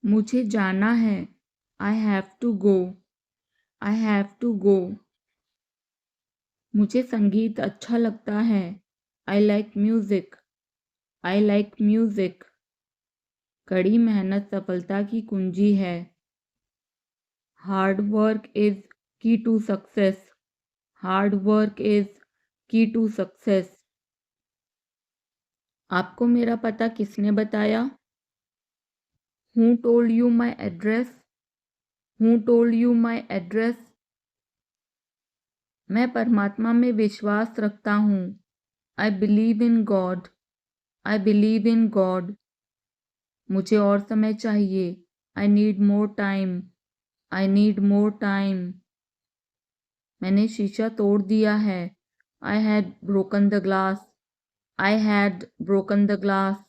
मुझे जाना है। I have to go. I have to go. मुझे संगीत अच्छा लगता है। I like music. I like music. कड़ी मेहनत सफलता की कुंजी है। Hard work is key to success. Hard work is key to success. आपको मेरा पता किसने बताया? Who told you my address? Who told you my address? मैं परमात्मा में विश्वास रखता हूँ। I believe in God. I believe in God. मुझे और समय चाहिए। I need more time. I need more time. मैंने शीशा तोड़ दिया है। I had broken the glass. I had broken the glass.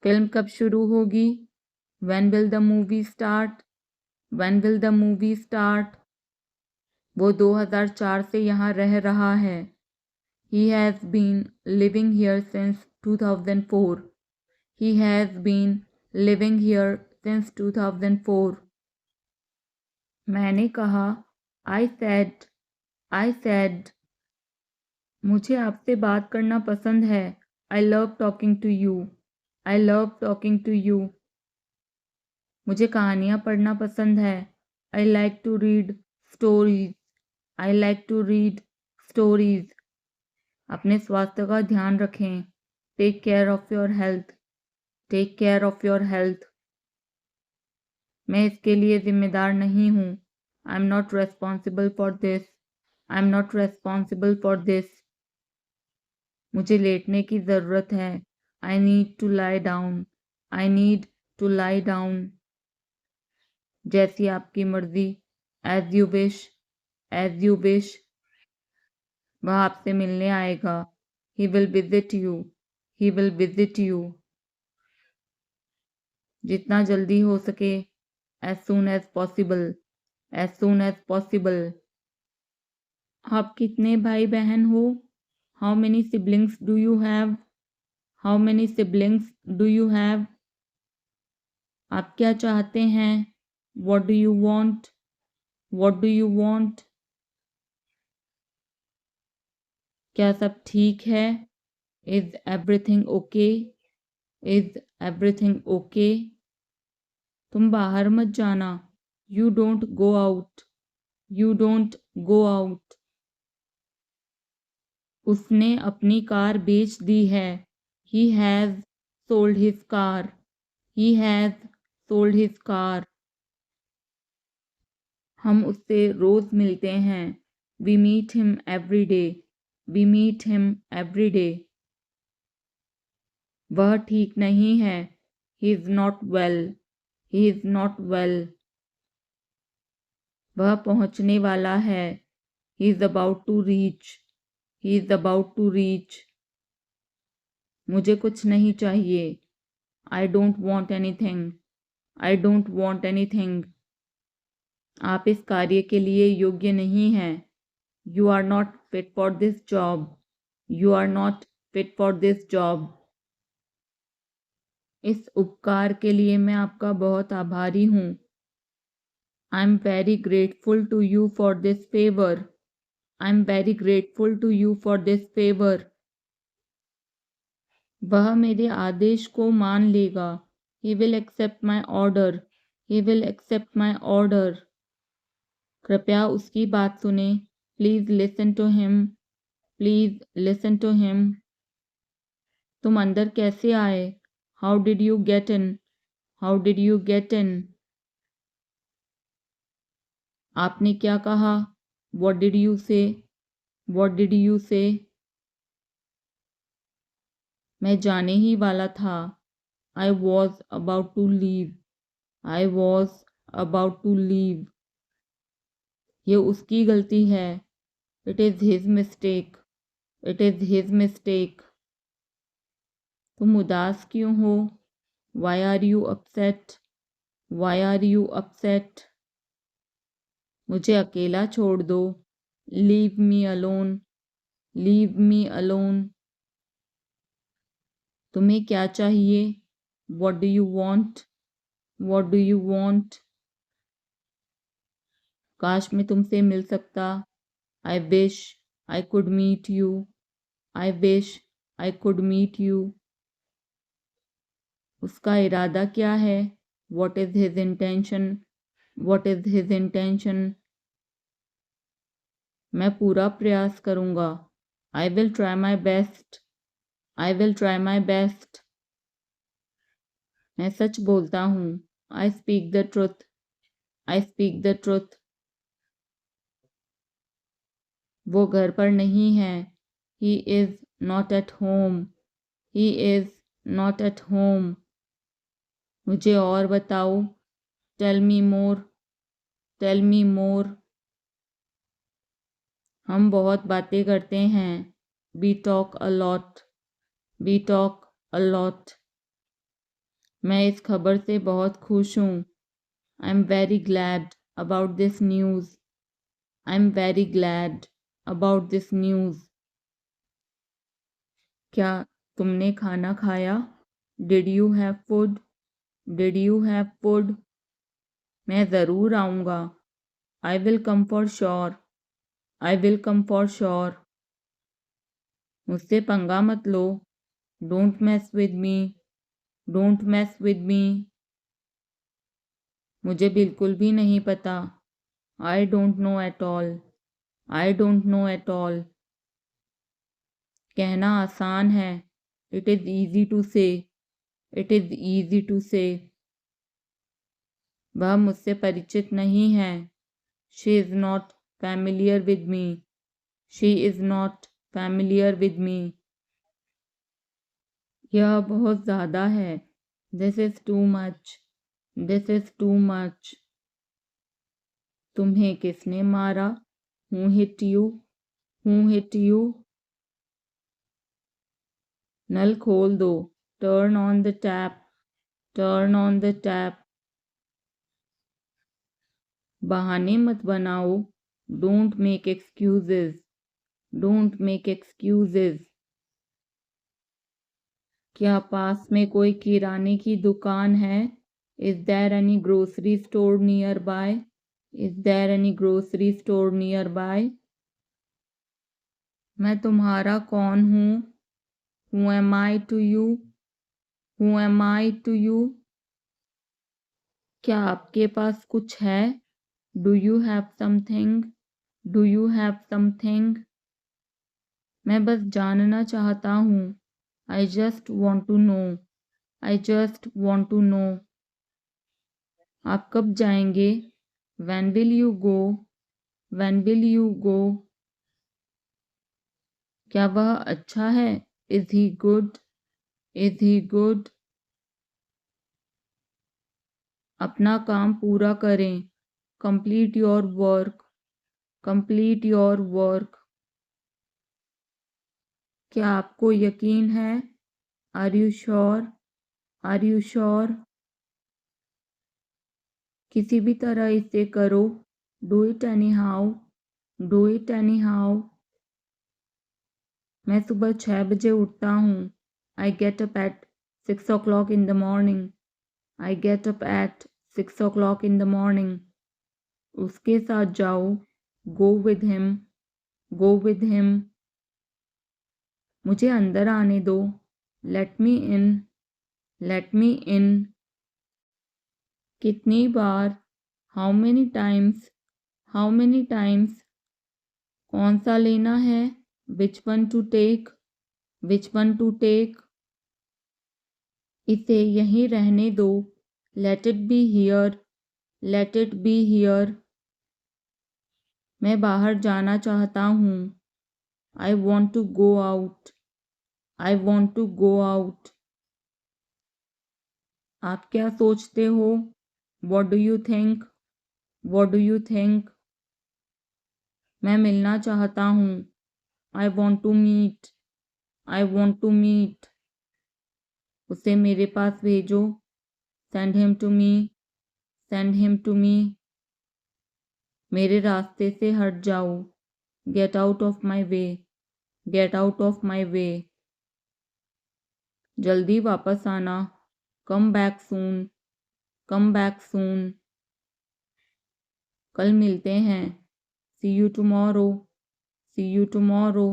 Film कब शुरू होगी? When will the movie start? When will the movie start? वो 2004 से यहाँ रह रहा है। He has been living here since 2004. He has been living here since 2004. मैंने कहा। I said. I said. मुझे आपसे बात करना पसंद है। I love talking to you. I love talking to you. मुझे कहानियाँ पढ़ना पसंद है। I like to read stories. I like to read stories. अपने स्वास्थ्य का ध्यान रखें। Take care of your health. Take care of your health. मैं इसके लिए जिम्मेदार नहीं हूँ। I'm not responsible for this. I'm not responsible for this. मुझे लेटने की ज़रूरत है। I need to lie down. I need to lie down. जैसी आपकी मर्जी। As you wish. As you wish. वह आपसे मिलने आएगा। He will visit you. He will visit you. जितना जल्दी हो सके। As soon as possible. As soon as possible. आप कितने भाई बहन हो? How many siblings do you have? How many siblings do you have? आप क्या चाहते हैं? What do you want? What do you want? क्या सब ठीक है? Is everything okay? Is everything okay? तुम बाहर मत जाना। You don't go out. You don't go out. उसने अपनी कार बेच दी है। He has sold his car. He has sold his car. हम उससे रोज मिलते हैं। We meet him every day. We meet him every day. वह ठीक नहीं है। He is not well. He is not well. वह पहुंचने वाला है। He is about to reach. He is about to reach. मुझे कुछ नहीं चाहिए। I don't want anything. I don't want anything. आप इस कार्य के लिए योग्य नहीं हैं। You are not fit for this job. You are not fit for this job. इस उपकार के लिए मैं आपका बहुत आभारी हूँ। I'm very grateful to you for this favor. I'm very grateful to you for this favor. वह मेरे आदेश को मान लेगा। He will accept my order. He will accept my order. कृपया उसकी बात सुने। Please listen to him. Please listen to him. तुम अंदर कैसे आए? How did you get in? How did you get in? आपने क्या कहा? What did you say? What did you say? मैं जाने ही वाला था। I was about to leave. I was about to leave. ये उसकी गलती है। It is his mistake. It is his mistake. तुम उदास क्यों हो? Why are you upset? Why are you upset? मुझे अकेला छोड़ दो। Leave me alone. Leave me alone. तुम्हें क्या चाहिए? What do you want? What do you want? काश मैं तुमसे मिल सकता. I wish I could meet you. I wish I could meet you. उसका इरादा क्या है? What is his intention? What is his intention? मैं पूरा प्रयास करूँगा. I will try my best. I will try my best. मैं सच बोलता हूँ. I speak the truth. I speak the truth. वो घर पर नहीं है. He is not at home. He is not at home. मुझे और बताओ. Tell me more. Tell me more. हम बहुत बातें करते हैं. We talk a lot. We talk a lot. मैं इस खबर से बहुत खुश हूँ. I'm very glad about this news. I'm very glad about this news. क्या तुमने खाना खाया? Did you have food? Did you have food? मैं ज़रूर आऊँगा. I will come for sure. I will come for sure. मुझसे पंगा मत लो. Don't mess with me. Don't mess with me. मुझे बिल्कुल भी नहीं पता. I don't know at all. I don't know at all. कहना आसान है. It is easy to say. It is easy to say. वह मुझसे परिचित नहीं है. She is not familiar with me. She is not familiar with me. यह बहुत ज़्यादा है. This is too much. This is too much. तुम्हें किसने मारा? Who hit you? Who hit you? नल खोल दो. Turn on the tap. Turn on the tap. बहाने मत बनाओ. Don't make excuses. Don't make excuses. क्या पास में कोई किराने की दुकान है? Is there any grocery store nearby? Is there any grocery store nearby? मैं तुम्हारा कौन हूँ? Who am I to you? Who am I to you? क्या आपके पास कुछ है? Do you have something? Do you have something? मैं बस जानना चाहता हूँ. I just want to know. I just want to know. आप कब जाएंगे? When will you go? When will you go? क्या वह अच्छा है? Is he good? Is he good? अपना काम पूरा करें. Complete your work. Complete your work. क्या आपको यकीन है? Are you sure? Are you sure? किसी भी तरह इसे करो. Do it anyhow. Do it anyhow. मैं सुबह 6 बजे उठता हूँ. I get up at 6 o'clock in the morning. I get up at 6 o'clock in the morning. उसके साथ जाओ. Go with him. Go with him. मुझे अंदर आने दो. Let me in. Let me in. कितनी बार? How many times? How many times? कौन सा लेना है? Which one to take? Which one to take? इसे यहीं रहने दो. Let it be here. Let it be here. मैं बाहर जाना चाहता हूँ. I want to go out. I want to go out. आप क्या सोचते हो? What do you think? What do you think? मैं मिलना चाहता हूँ. I want to meet. I want to meet. उसे मेरे पास भेजो. Send him to me. Send him to me. मेरे रास्ते से हट जाओ. Get out of my way. Get out of my way. जल्दी वापस आना. Come back soon. Come back soon, कल मिलते हैं, see you tomorrow, see you tomorrow.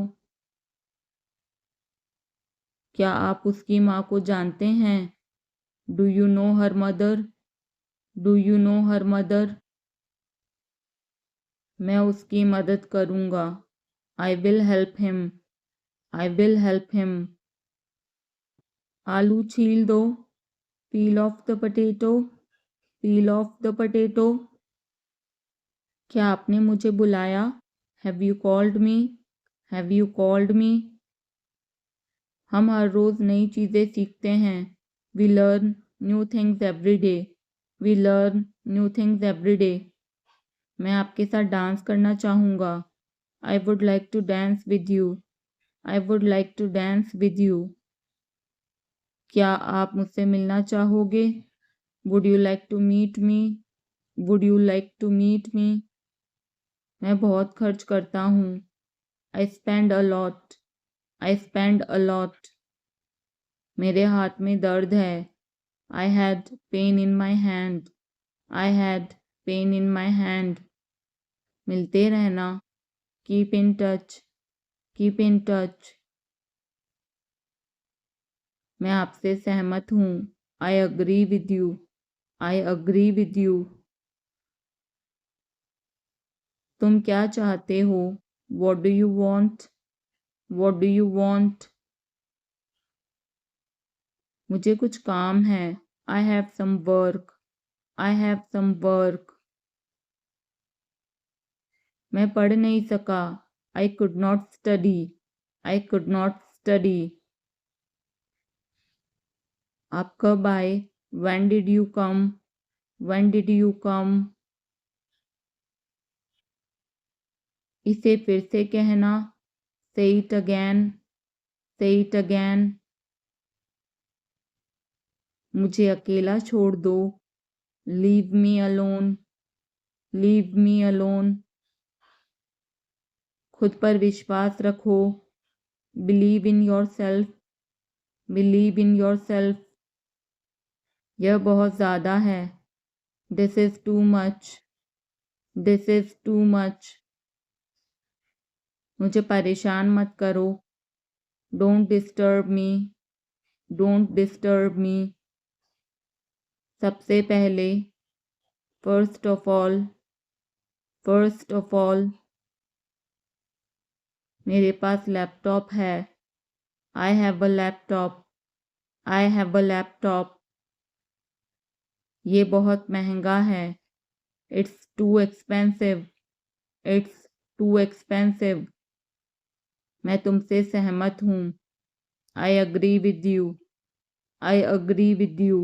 क्या आप उसकी माँ को जानते हैं? Do you know her mother, do you know her mother. मैं उसकी मदद करूँगा, I will help him, I will help him. आलू छील दो, peel off the potato, peel off the potato. क्या आपने मुझे बुलाया? Have you called me, have you called me. हम हर रोज़ नई चीज़ें सीखते हैं, we learn new things every day, we learn new things every day. मैं आपके साथ डांस करना चाहूँगा, I would like to dance with you, I would like to dance with you. क्या आप मुझसे मिलना चाहोगे? Would you like to meet me, would you like to meet me. मैं बहुत खर्च करता हूँ, I spend a lot, I spend a lot. मेरे हाथ में दर्द है, I had pain in my hand, I had pain in my hand. मिलते रहना, keep in touch, keep in touch. मैं आपसे सहमत हूँ, I agree with you, I agree with you. तुम क्या चाहते हो? What do you want, what do you want. मुझे कुछ काम है, I have some work, I have some work. मैं पढ़ नहीं सका, I could not study, I could not study. आप कब आए? When did you come, when did you come. इसे फिर से कहना, say it again, say it again. मुझे अकेला छोड़ दो, leave me alone, leave me alone. खुद पर विश्वास रखो, believe in your self, believe in your self. यह बहुत ज़्यादा है, this is too much, this is too much. मुझे परेशान मत करो, don't disturb me, don't disturb me. सबसे पहले, first of all, first of all. मेरे पास लैपटॉप है, I have a laptop, I have a laptop. ये बहुत महंगा है, it's too expensive, it's too expensive. मैं तुमसे सहमत हूँ, I agree with you, I agree with you.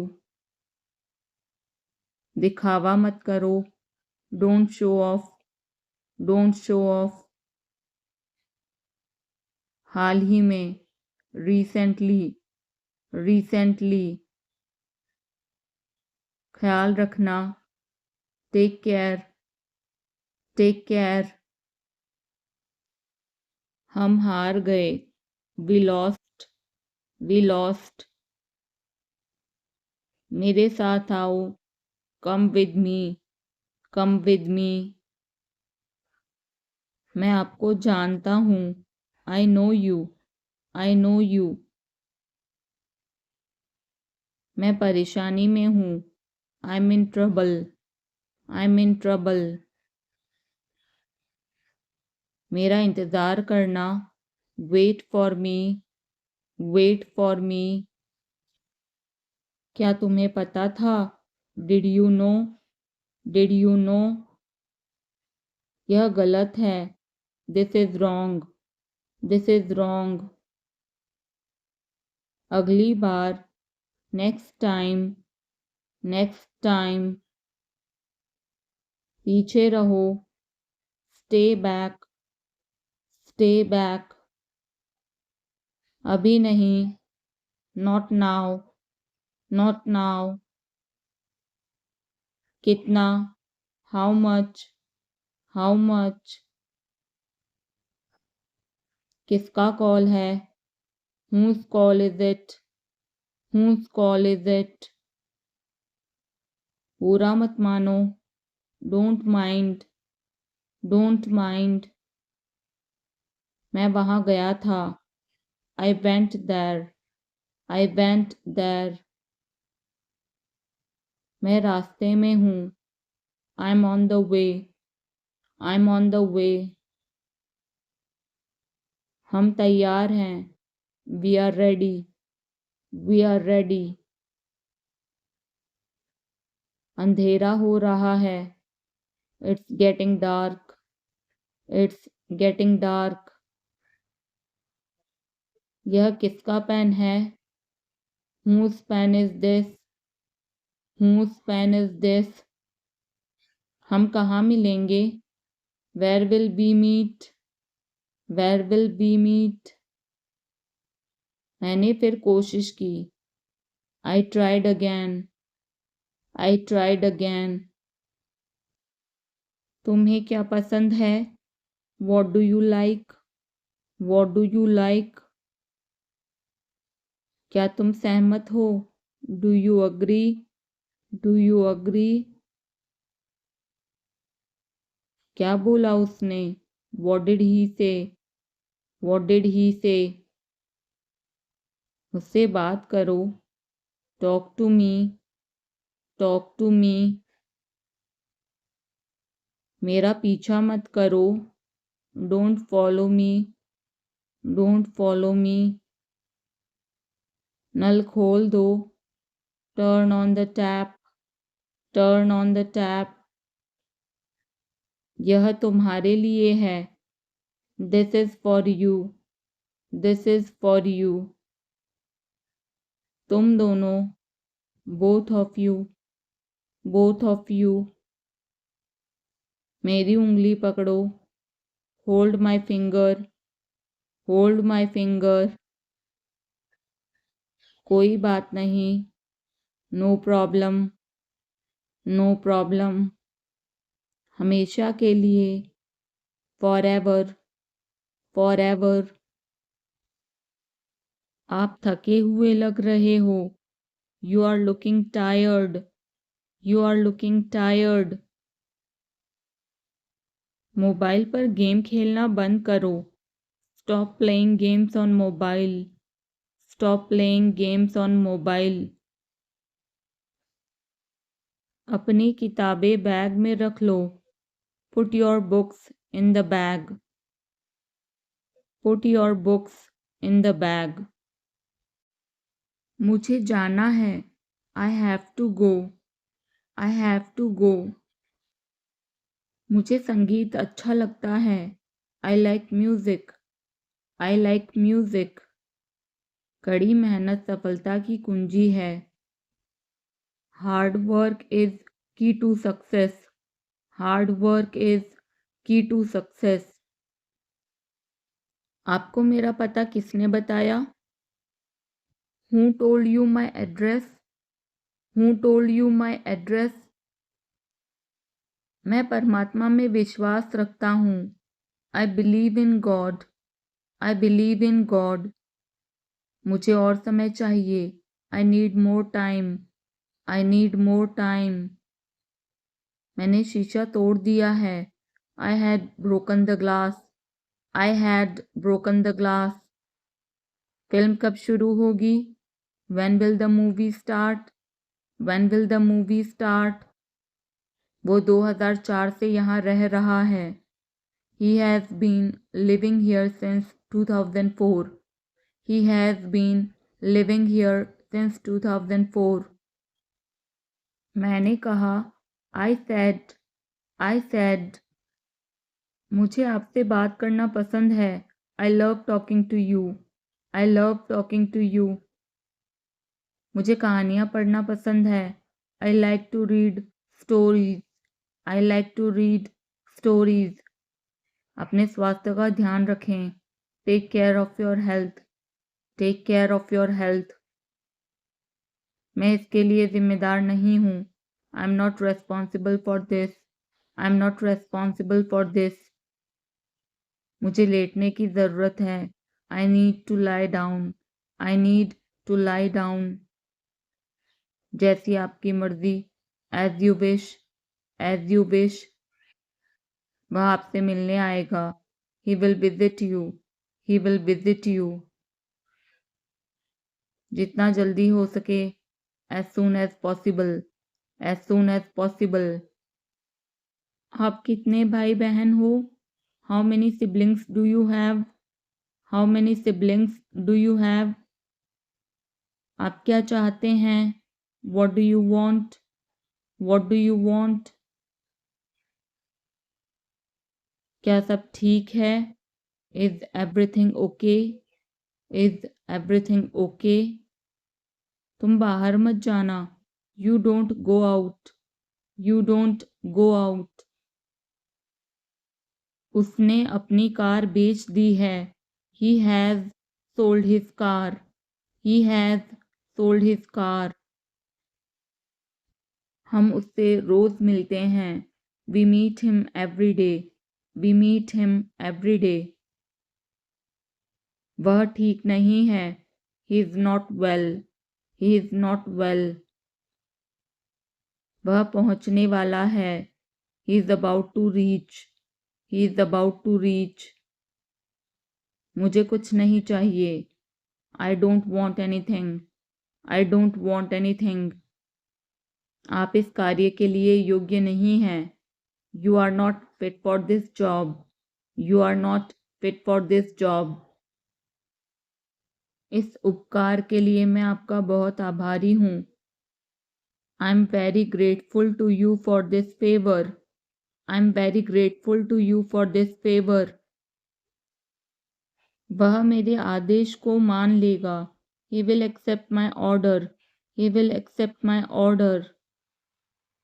दिखावा मत करो, don't show off, don't show off. हाल ही में, रिसेंटली, रिसेंटली। ख्याल रखना, टेक केयर, टेक केयर। हम हार गए, वी लॉस्ट, वी लॉस्ट। मेरे साथ आओ, come with me, come with me. मैं आपको जानता हूँ, I know you, I know you. मैं परेशानी में हूँ, I am in trouble, I am in trouble. मेरा इंतज़ार करना, wait for me, wait for me. क्या तुम्हें पता था? Did you know, did you know. यह गलत है, this is wrong, this is wrong. अगली बार, नेक्स्ट टाइम, नेक्स्ट टाइम। पीछे रहो, स्टे बैक, स्टे बैक। अभी नहीं, नॉट नाउ, नॉट नाउ। कितना, हाउ मच, हाउ मच। किसका कॉल है? Whose call is it? Whose call is it? बुरा मत मानो, डोंट माइंड, डोंट माइंड। मैं वहाँ गया था, I went there, I went there. मैं रास्ते में हूँ, I am on the way, I am on the way. हम तैयार हैं, we are ready, we are ready. अंधेरा हो रहा है, it's getting dark, it's getting dark. यह किसका पेन है, whose pen is this, whose pen is this। हम कहाँ मिलेंगे, where will we meet, where will we meet। मैंने फिर कोशिश की, I tried again, I tried again। तुम्हें क्या पसंद है, what do you like, what do you like। क्या तुम सहमत हो, do you agree, do you agree। क्या बोला उसने, what did he say, what did he say। मुझसे बात करो, talk to me, talk to me. मेरा पीछा मत करो, don't follow me, don't follow me. नल खोल दो, turn on the tap, turn on the tap. यह तुम्हारे लिए है, this is for you, this is for you. तुम दोनों, both of you, both of you. मेरी उंगली पकड़ो, hold my finger, hold my finger. कोई बात नहीं, नो प्रॉब्लम, नो प्रॉब्लम। हमेशा के लिए, फॉर एवर, फॉर एवर। आप थके हुए लग रहे हो, you are looking tired, you are looking tired. Mobile पर गेम खेलना बंद करो, stop playing games on mobile, stop playing games on mobile. अपनी किताबें बैग में रख लो, put your books in the bag, put your books in the bag. मुझे जाना है, I have to go, I have to go. मुझे संगीत अच्छा लगता है, I like music, I like music. कड़ी मेहनत सफलता की कुंजी है, hard work is key to success, hard work is key to success. आपको मेरा पता किसने बताया, who told you my address, who told you my address. मैं परमात्मा में विश्वास रखता हूँ, I believe in God, I believe in God. मुझे और समय चाहिए, I need more time, I need more time. मैंने शीशा तोड़ दिया है, I had broken the glass, I had broken the glass. Film कब शुरू होगी, when will the movie start, when will the movie start. वो 2004 से यहाँ रह रहा है, he has been living here since 2004, he has been living here since 2004। मैंने कहा, I said, मुझे आपसे बात करना पसंद है, I love talking to you, I love talking to you। मुझे कहानियाँ पढ़ना पसंद है, I like to read stories, I like to read stories। अपने स्वास्थ्य का ध्यान रखें, take care of your health, take care of your health. मैं इसके लिए जिम्मेदार नहीं हूँ, I am not responsible for this, I am not responsible for this. मुझे लेटने की ज़रूरत है, I need to lie down, I need to lie down. जैसी आपकी मर्ज़ी, as you wish, as you wish. वह आपसे मिलने आएगा। He will visit you, he will visit you. जितना जल्दी हो सके, as soon as possible, as soon as possible. आप कितने भाई बहन हो? How many siblings do you have? How many siblings do you have? आप क्या चाहते हैं? What do you want? What do you want? क्या सब ठीक है? Is everything okay? Is everything okay? तुम बाहर मत जाना। You don't go out, you don't go out. उसने अपनी कार बेच दी है। He has sold his car, he has sold his car. हम उससे रोज मिलते हैं। We meet him every day, we meet him every day. वह ठीक नहीं है। He is not well, he is not well. वह पहुंचने वाला है। He is about to reach, he is about to reach. मुझे कुछ नहीं चाहिए। I don't want anything, I don't want anything. आप इस कार्य के लिए योग्य नहीं हैं। You are not fit for this job, you are not fit for this job. इस उपकार के लिए मैं आपका बहुत आभारी हूँ। I am very grateful to you for this favour, I am very grateful to you for this favour. वह मेरे आदेश को मान लेगा। He will accept my order, he will accept my order.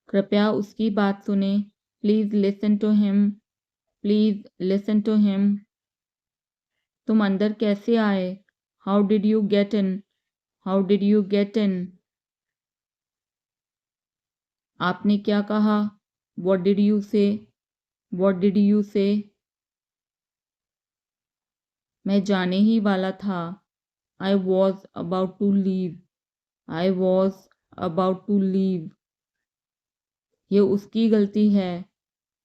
कृपया उसकी बात सुने। Please listen to him, please listen to him. तुम अंदर कैसे आए? How did you get in, how did you get in? आपने क्या कहा? What did you say, what did you say? मैं जाने ही वाला था। I was about to leave, I was about to leave. ये उसकी गलती है।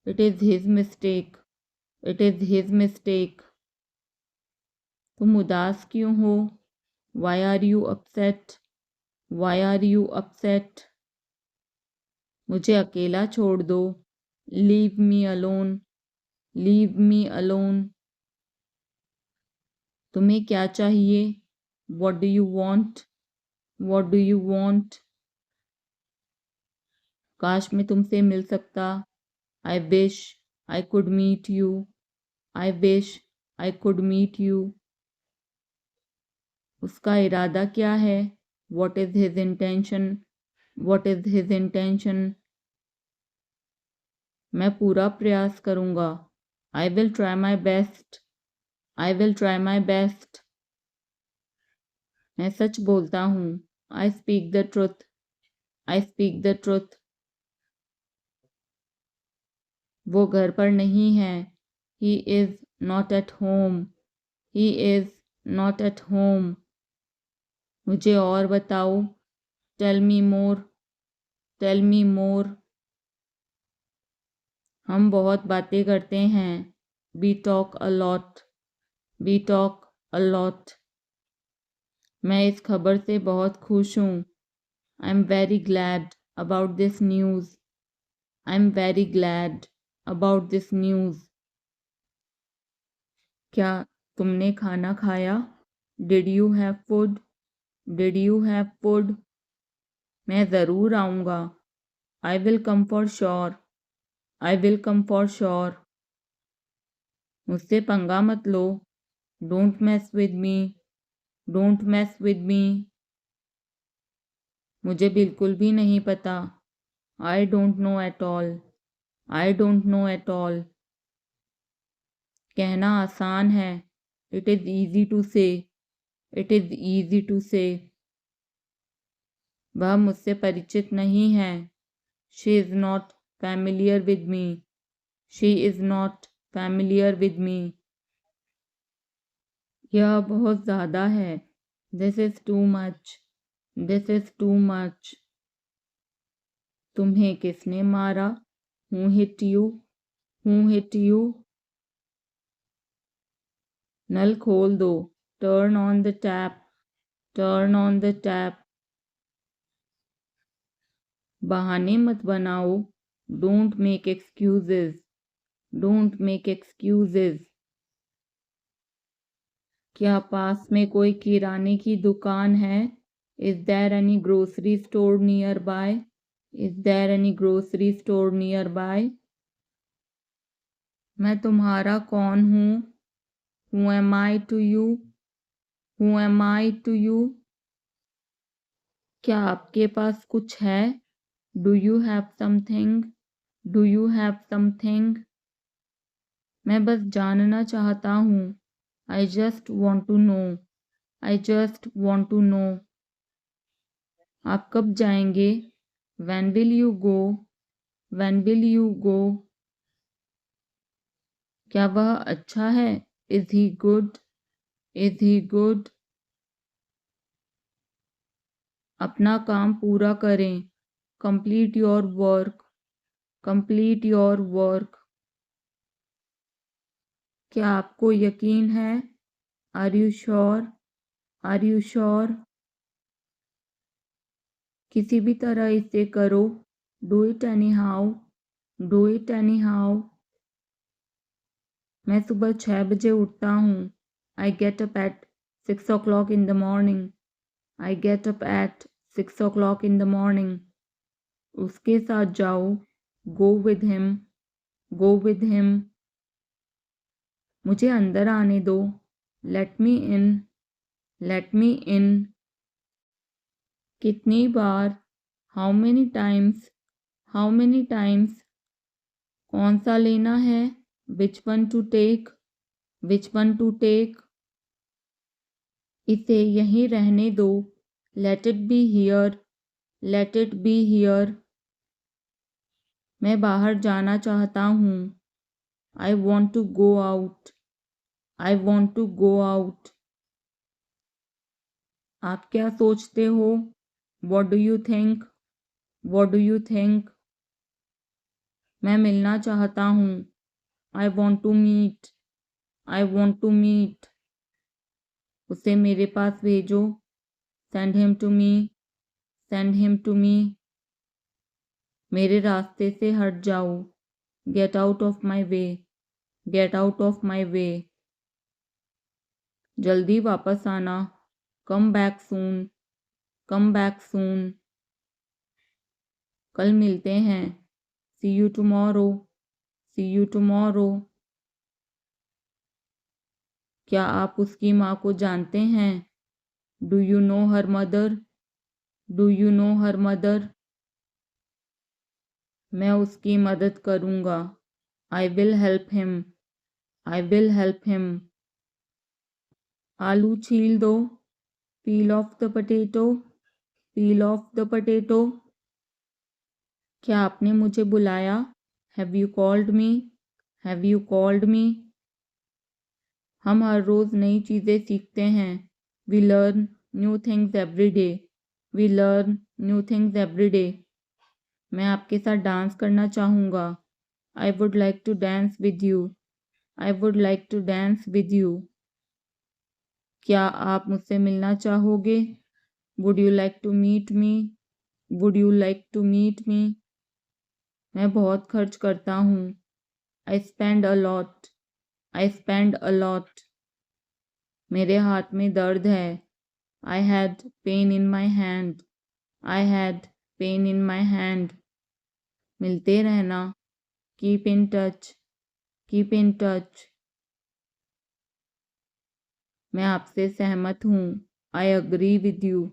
It is his mistake, it is his mistake. तुम उदास क्यों हो? Why are you upset, why are you upset? मुझे अकेला छोड़ दो। Leave me alone, leave me alone. तुम्हें क्या चाहिए? What do you want, what do you want? काश मैं तुमसे मिल सकता। I wish I could meet you, I wish I could meet you. उसका इरादा क्या है? What is his intention, what is his intention? मैं पूरा प्रयास करूँगा। I will try my best, I will try my best. मैं सच बोलता हूँ। I speak the truth, I speak the truth. वो घर पर नहीं है। He is not at home, he is not at home. मुझे और बताओ। Tell me more, tell me more. हम बहुत बातें करते हैं। We talk a lot, we talk a lot. मैं इस खबर से बहुत खुश हूँ। I am very glad about this news, I am very glad about this news. क्या तुमने खाना खाया? Did you have food, did you have food? मैं ज़रूर आऊँगा। I will come for sure, I will come for sure. मुझसे पंगा मत लो। Don't mess with me, don't mess with me. मुझे बिल्कुल भी नहीं पता। I don't know at all, I don't know at all. कहना आसान है। It is easy to say, it is easy to say. वह मुझसे परिचित नहीं है। She is not familiar with me, she is not familiar with me. यह बहुत ज़्यादा है। This is too much, this is too much. तुम्हें किसने मारा? Who hit you? Who hit you? नल खोल दो। Turn on the tap. Turn on the tap. बहाने मत बनाओ। Don't make excuses. Don't make excuses. क्या पास में कोई किराने की दुकान है? Is there any grocery store nearby? Is there any grocery store nearby? मैं तुम्हारा कौन हूँ? Who am I to you? Who am I to you? क्या आपके पास कुछ है? Do you have something? Do you have something? मैं बस जानना चाहता हूँ। I just want to know. I just want to know. आप कब जाएंगे? When will you go? When will you go? क्या वह अच्छा है? Is he good? Is he good? अपना काम पूरा करें। Complete your work. Complete your work. क्या आपको यकीन है? Are you sure? Are you sure? किसी भी तरह इसे करो। Do it anyhow. Do it anyhow. मैं सुबह 6 बजे उठता हूँ। I get up at 6 o'clock in the morning. I get up at 6 o'clock in the morning. उसके साथ जाओ। Go with him. Go with him. मुझे अंदर आने दो। Let me in. Let me in. कितनी बार? How many times? How many times? कौन सा लेना है? Which one to take? Which one to take? इसे यहीं रहने दो। Let it be here. Let it be here. मैं बाहर जाना चाहता हूँ। I want to go out. I want to go out. आप क्या सोचते हो? What do you think? What do you think? मैं मिलना चाहता हूँ। I want to meet. I want to meet. उसे मेरे पास भेजो। Send him to me. Send him to me. मेरे रास्ते से हट जाओ। Get out of my way. Get out of my way. जल्दी वापस आना। Come back soon. Come back soon. कल मिलते हैं। See you tomorrow. See you tomorrow. क्या आप उसकी माँ को जानते हैं? Do you know her mother? Do you know her mother? मैं उसकी मदद करूँगा। I will help him. I will help him. आलू छील दो। Peel off the potato. Peel off the potato. क्या आपने मुझे बुलाया? Have you called me? Have you called me? हम हर रोज़ नई चीज़ें सीखते हैं। We learn new things every day. We learn new things every day. मैं आपके साथ डांस करना चाहूँगा। I would like to dance with you. I would like to dance with you. क्या आप मुझसे मिलना चाहोगे? Would you like to meet me? Would you like to meet me? मैं बहुत खर्च करता हूँ। I spend a lot. I spend a lot. मेरे हाथ में दर्द है। I had pain in my hand. I had pain in my hand. मिलते रहना। Keep in touch. Keep in touch. मैं आपसे सहमत हूँ। I agree with you.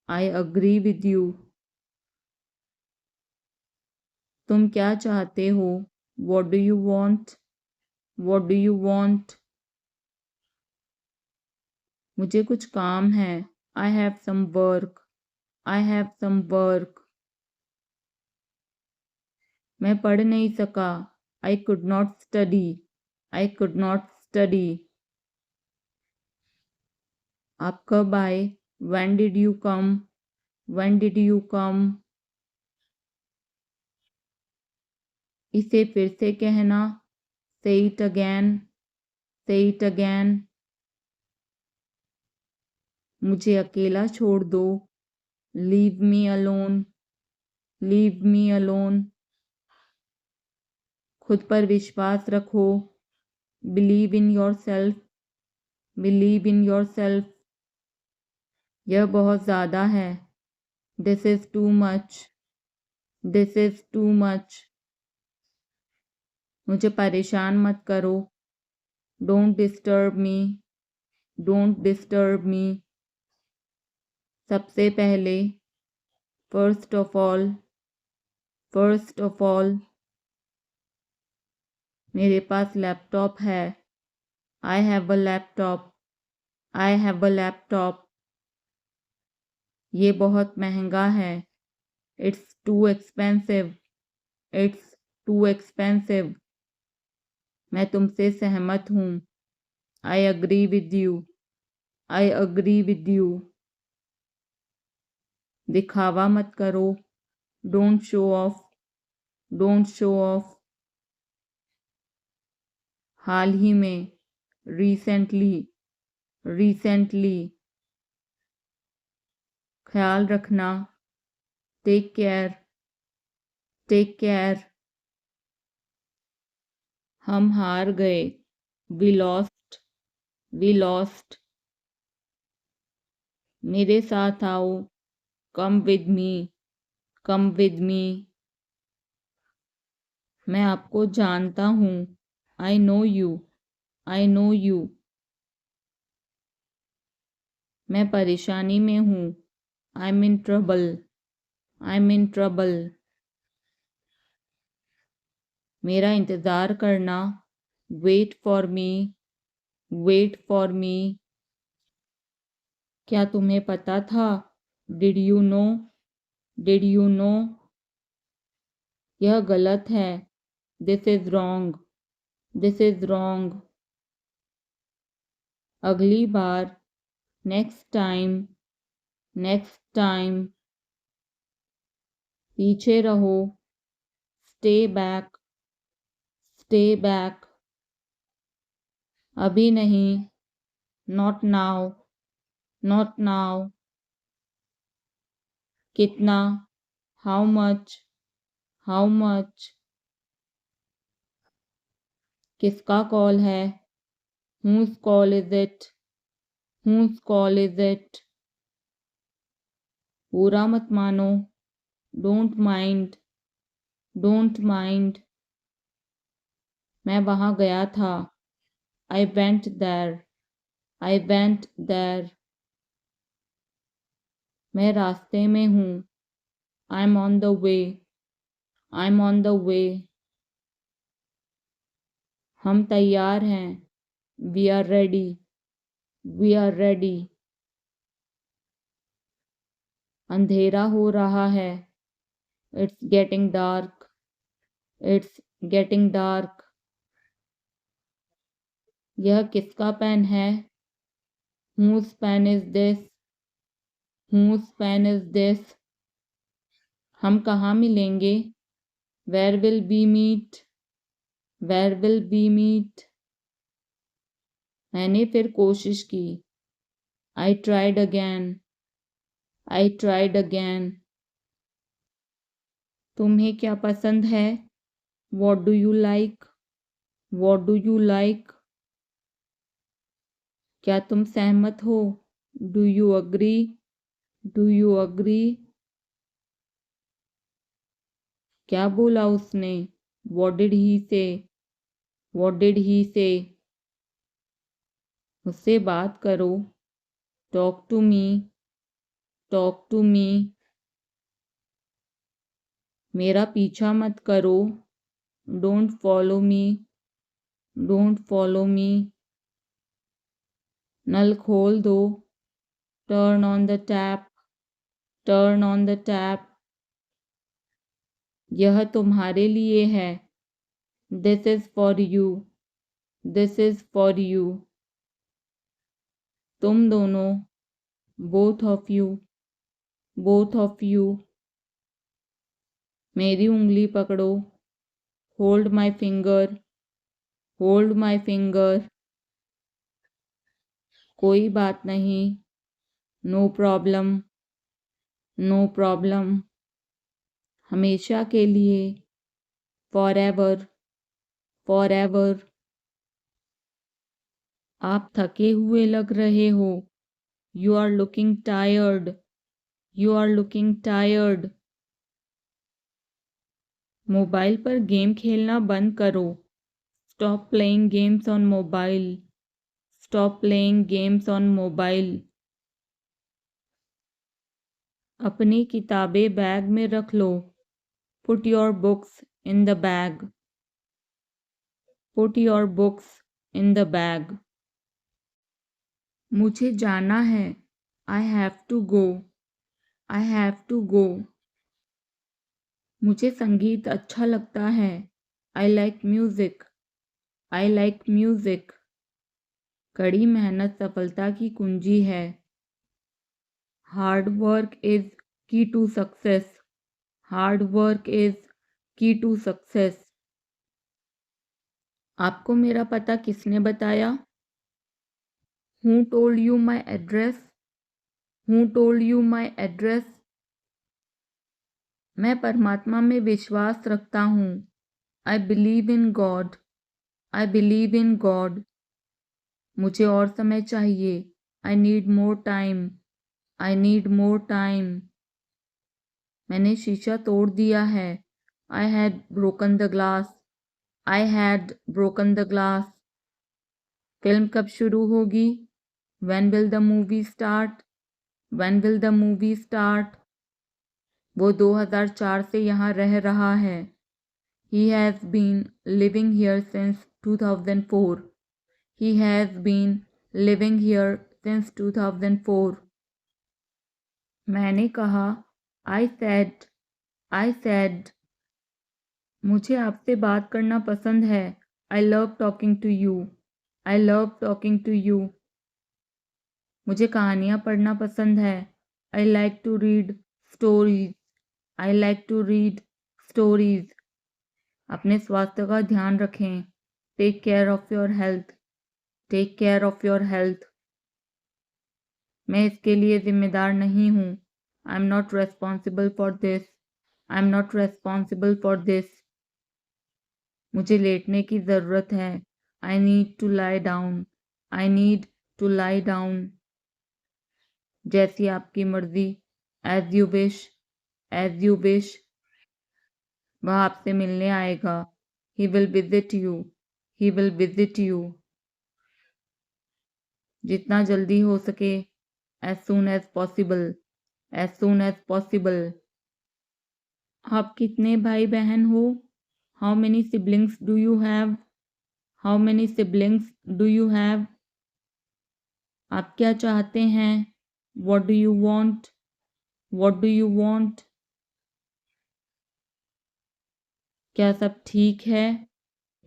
I agree with you. तुम क्या चाहते हो? What do you want? What do you want? मुझे कुछ काम है। I have some work. I have some work. मैं पढ़ नहीं सका। I could not study. I could not study. आप कब आए? When did you come? When did you come? इसे फिर से कहना, say it again, say it again. मुझे अकेला छोड़ दो, leave me alone, leave me alone. खुद पर विश्वास रखो, believe in yourself, believe in yourself. यह बहुत ज़्यादा है, this is too much, this is too much. मुझे परेशान मत करो, don't disturb me, don't disturb me. सबसे पहले, first of all, first of all. मेरे पास लैपटॉप है, I have a laptop, I have a laptop. ये बहुत महंगा है, it's too expensive, it's too expensive. मैं तुमसे सहमत हूँ, I agree with you, I agree with you. दिखावा मत करो, don't show off, don't show off. हाल ही में, recently, recently. ख्याल रखना, take care, take care. हम हार गए, we lost, we lost. मेरे साथ आओ, come with me, come with me. मैं आपको जानता हूँ, I know you, I know you. मैं परेशानी में हूँ, I'm in trouble, I'm in trouble. मेरा इंतज़ार करना, wait for me, wait for me. क्या तुम्हें पता था, did you know, did you know. यह गलत है, this is wrong, this is wrong. अगली बार, next time, next time. पीछे रहो, stay back, stay back. अभी नहीं, not now, not now. कितना, how much, how much. किसका कॉल है, whose call is it, whose call is it. बुरा मत मानो, don't mind, don't mind. मैं वहाँ गया था, I went there, I went there. मैं रास्ते में हूँ, I'm on the way, I'm on the way. हम तैयार हैं, we are ready, we are ready. अंधेरा हो रहा है, it's getting dark, it's getting dark. यह किसका पेन है, whose pen is this, whose pen is this. हम कहाँ मिलेंगे, where will we meet, where will we meet. मैंने फिर कोशिश की, I tried again, I tried again. तुम्हें क्या पसंद है, what do you like, what do you like. क्या तुम सहमत हो, do you agree, do you agree. क्या बोला उसने, what did he say, what did he say. मुझसे बात करो, talk to me, talk to me. मेरा पीछा मत करो, don't follow me, don't follow me. नल खोल दो, turn on the tap, turn on the tap. यह तुम्हारे लिए है, this is for you, this is for you. तुम दोनों, both of you, both of you. मेरी उंगली पकड़ो, hold my finger, hold my finger. कोई बात नहीं, नो प्रॉब्लम, नो प्रॉब्लम। हमेशा के लिए, फॉर एवर, फॉर एवर। आप थके हुए लग रहे हो, you are looking tired, you are looking tired. Mobile पर गेम खेलना बंद करो, stop playing games on mobile, stop playing games on mobile. अपनी किताबें बैग में रख लो, put your books in the bag, put your books in the bag. मुझे जाना है, I have to go, I have to go. मुझे संगीत अच्छा लगता है, I like music, I like music. कड़ी मेहनत सफलता की कुंजी है, hard work is key to success, hard work is key to success. आपको मेरा पता किसने बताया? Who told you my address, who told you my address. मैं परमात्मा में विश्वास रखता हूँ, I believe in God, I believe in God. मुझे और समय चाहिए, I need more time, I need more time. मैंने शीशा तोड़ दिया है, I had broken the glass, I had broken the glass. Film कब शुरू होगी? When will the movie start, when will the movie start. वो 2004 से यहाँ रह रहा है, he has been living here since 2004, he has been living here since 2004। मैंने कहा, आई सेड, आई सेड। मुझे आपसे बात करना पसंद है, I love talking to you, I love talking to you. मुझे कहानियाँ पढ़ना पसंद है, I like to read stories, I like to read stories. अपने स्वास्थ्य का ध्यान रखें, take care of your health, take care of your health. मैं इसके लिए जिम्मेदार नहीं हूँ, I am not responsible for this, I am not responsible for this. मुझे लेटने की ज़रूरत है, I need to lie down, I need to lie down. जैसी आपकी मर्ज़ी, as you wish, as you wish. वह आपसे मिलने आएगा, he will visit you, he will visit you. जितना जल्दी हो सके, as soon as possible, as soon as possible. आप कितने भाई बहन हो? How many siblings do you have, how many siblings do you have. आप क्या चाहते हैं? What do you want, what do you want. क्या सब ठीक है?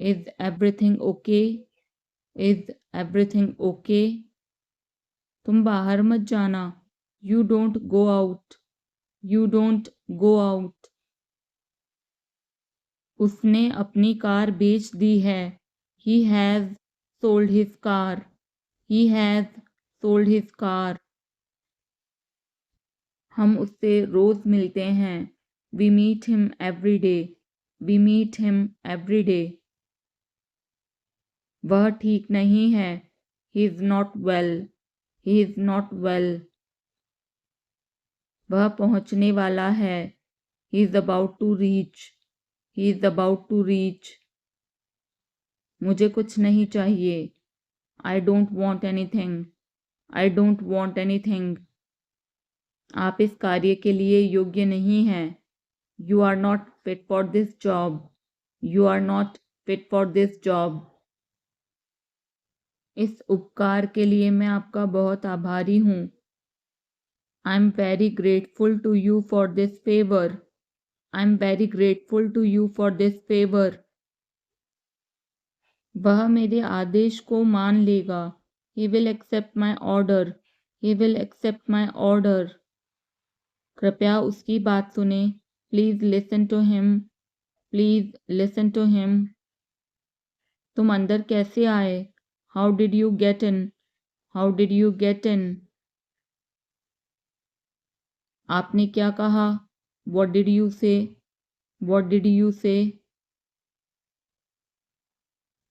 Is everything okay, is everything okay. तुम बाहर मत जाना, you don't go out, you don't go out. उसने अपनी कार बेच दी है, he has sold his car, he has sold his car. हम उससे रोज़ मिलते हैं, we meet him every day, we meet him every day. वह ठीक नहीं है, he is not well, he is not well. वह पहुंचने वाला है, he is about to reach, he is about to reach. मुझे कुछ नहीं चाहिए, I don't want anything, I don't want anything. आप इस कार्य के लिए योग्य नहीं हैं, you are not fit for this job, you are not fit for this job. इस उपकार के लिए मैं आपका बहुत आभारी हूँ, I am very grateful to you for this favour, I am very grateful to you for this favour. वह मेरे आदेश को मान लेगा, he will accept my order, he will accept my order. कृपया उसकी बात सुने, please listen to him, please listen to him. तुम अंदर कैसे आए? How did you get in? How did you get in? आपने क्या कहा? What did you say? What did you say?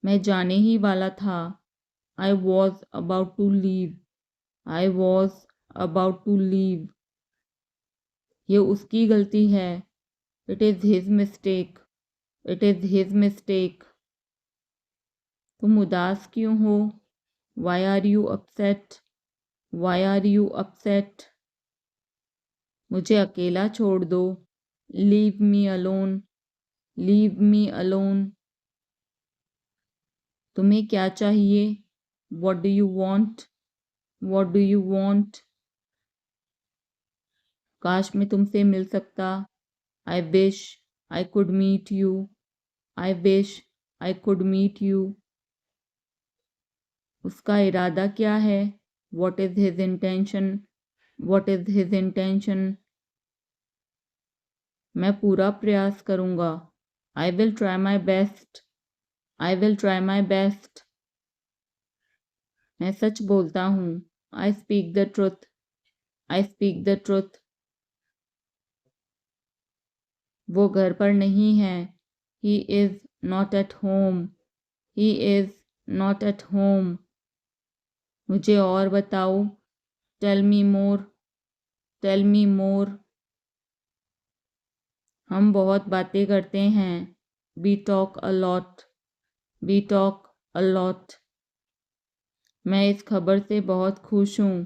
मैं जाने ही वाला था। I was about to leave. I was about to leave. ये उसकी गलती है। It is his mistake. It is his mistake. तुम उदास क्यों हो? Why are you upset? Why are you upset? मुझे अकेला छोड़ दो। Leave me alone. Leave me alone. तुम्हें क्या चाहिए? What do you want? What do you want? काश मैं तुमसे मिल सकता। I wish I could meet you. I wish I could meet you. उसका इरादा क्या है? What is his intention? What is his intention? मैं पूरा प्रयास करूँगा। I will try my best. I will try my best. मैं सच बोलता हूँ। I speak the truth. I speak the truth. वो घर पर नहीं है। He is not at home. He is not at home. मुझे और बताओ। Tell me more. Tell me more. हम बहुत बातें करते हैं। We talk a lot. We talk a lot. मैं इस खबर से बहुत खुश हूँ।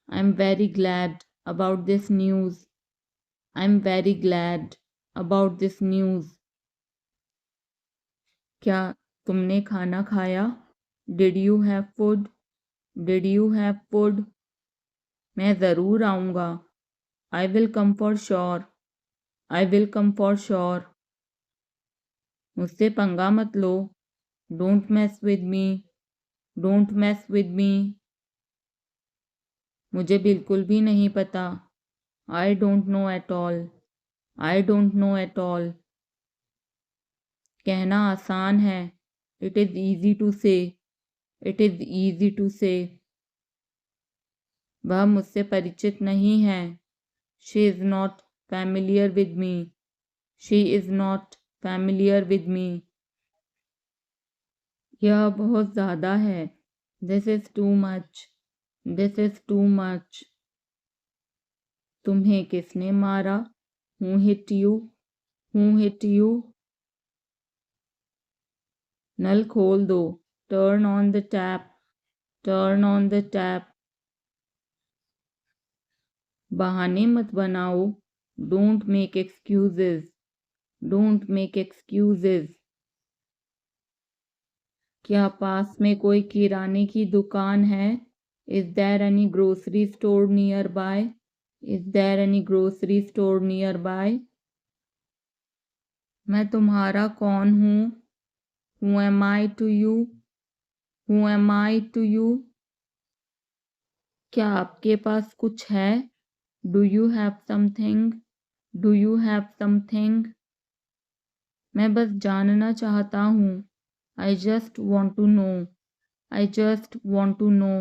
I am very glad about this news. I am very glad about this news. क्या तुमने खाना खाया? Did you have food? Did you have food? मैं ज़रूर आऊँगा। I will come for sure. I will come for sure. मुझसे पंगा मत लो। Don't mess with me. Don't mess with me. मुझे बिल्कुल भी नहीं पता। I don't know at all. I don't know at all. कहना आसान है। It is easy to say. It is easy to say. वह मुझसे परिचित नहीं है। She is not familiar with me. She is not familiar with me. यह बहुत ज़्यादा है। This is too much. This is too much. तुम्हें किसने मारा? Who hit you? Who hit you? नल खोल दो। Turn on the tap. Turn on the tap. बहाने मत बनाओ। Don't make excuses. Don't make excuses. क्या पास में कोई किराने की दुकान है? Is there any grocery store nearby? Is there any grocery store nearby? मैं तुम्हारा कौन हूँ? Who am I to you? Who am I to you? क्या आपके पास कुछ है? Do you have something? Do you have something? मैं बस जानना चाहता हूँ। I just want to know. I just want to know.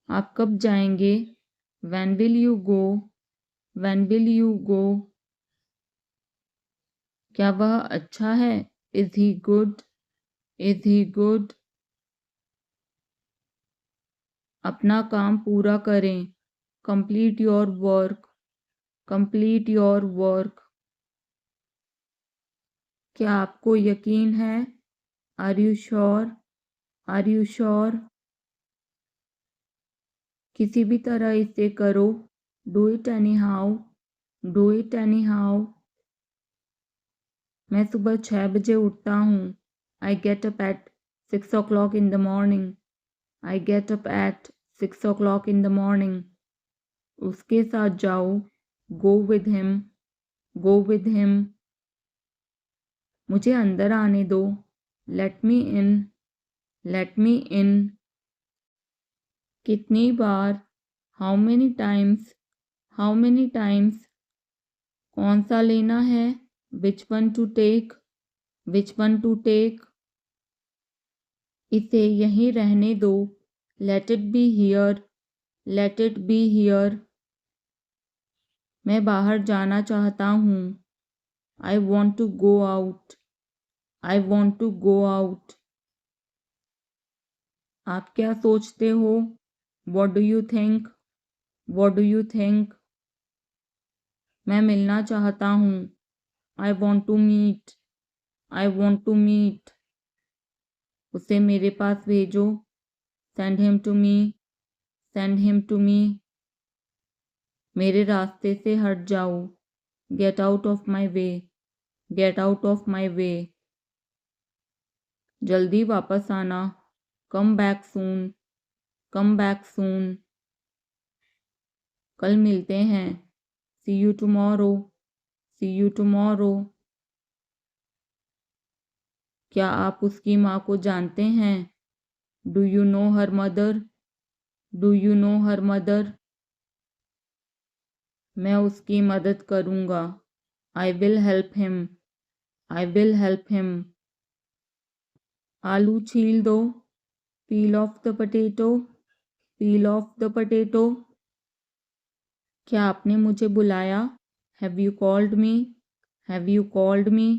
आप कब जाएंगे? When will you go? When will you go? क्या वह अच्छा है? Is he good? Is he good? अपना काम पूरा करें। Complete your work. Complete your work. क्या आपको यकीन है? Are you sure? Are you sure? किसी भी तरह इसे करो। Do it anyhow. Do it anyhow. मैं सुबह 6 बजे उठता हूँ। I get up at 6 o'clock in the morning. I get up at 6 o'clock in the morning. उसके साथ जाओ। Go with him. Go with him. मुझे अंदर आने दो। Let me in. Let me in. कितनी बार? How many times? How many times? कौन सा लेना है? Which one to take, which one to take, इसे यहीं रहने दो, let it be here, let it be here, मैं बाहर जाना चाहता हूँ, I want to go out, I want to go out, आप क्या सोचते हो, what do you think, what do you think, मैं मिलना चाहता हूँ, I want to meet, I want to meet, उसे मेरे पास भेजो, send him to me, send him to me, मेरे रास्ते से हट जाओ, get out of my way, get out of my way, जल्दी वापस आना, कम बैक सून, कम बैक सून, कल मिलते हैं, see you tomorrow, see you tomorrow, क्या आप उसकी माँ को जानते हैं, do you know her mother, do you know her mother, मैं उसकी मदद करूँगा, I will help him, I will help him, आलू छील दो, peel off the potato, peel off the potato, क्या आपने मुझे बुलाया, have you called me, have you called me,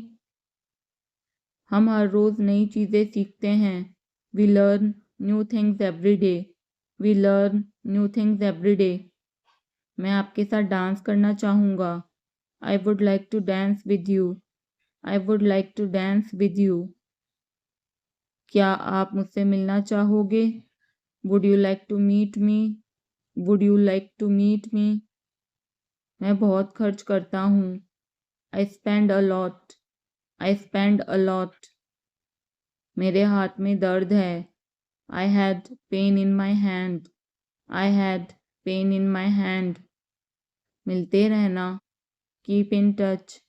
हम हर रोज़ नई चीज़ें सीखते हैं, we learn new things every day, we learn new things every day, मैं आपके साथ डांस करना चाहूँगा, I would like to dance with you, I would like to dance with you, क्या आप मुझसे मिलना चाहोगे, would you like to meet me, would you like to meet me, मैं बहुत खर्च करता हूँ, I spend a lot, I spend a lot, मेरे हाथ में दर्द है, I had pain in my hand, I had pain in my hand, मिलते रहना, keep in touch,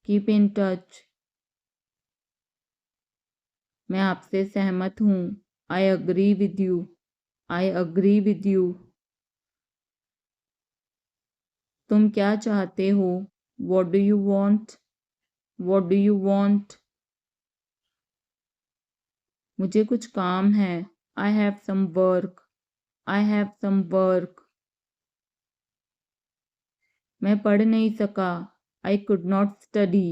keep in touch, मैं आपसे सहमत हूँ, I agree with you, I agree with you, तुम क्या चाहते हो, what do you want, what do you want, मुझे कुछ काम है, I have some work, I have some work, मैं पढ़ नहीं सका, I could not study,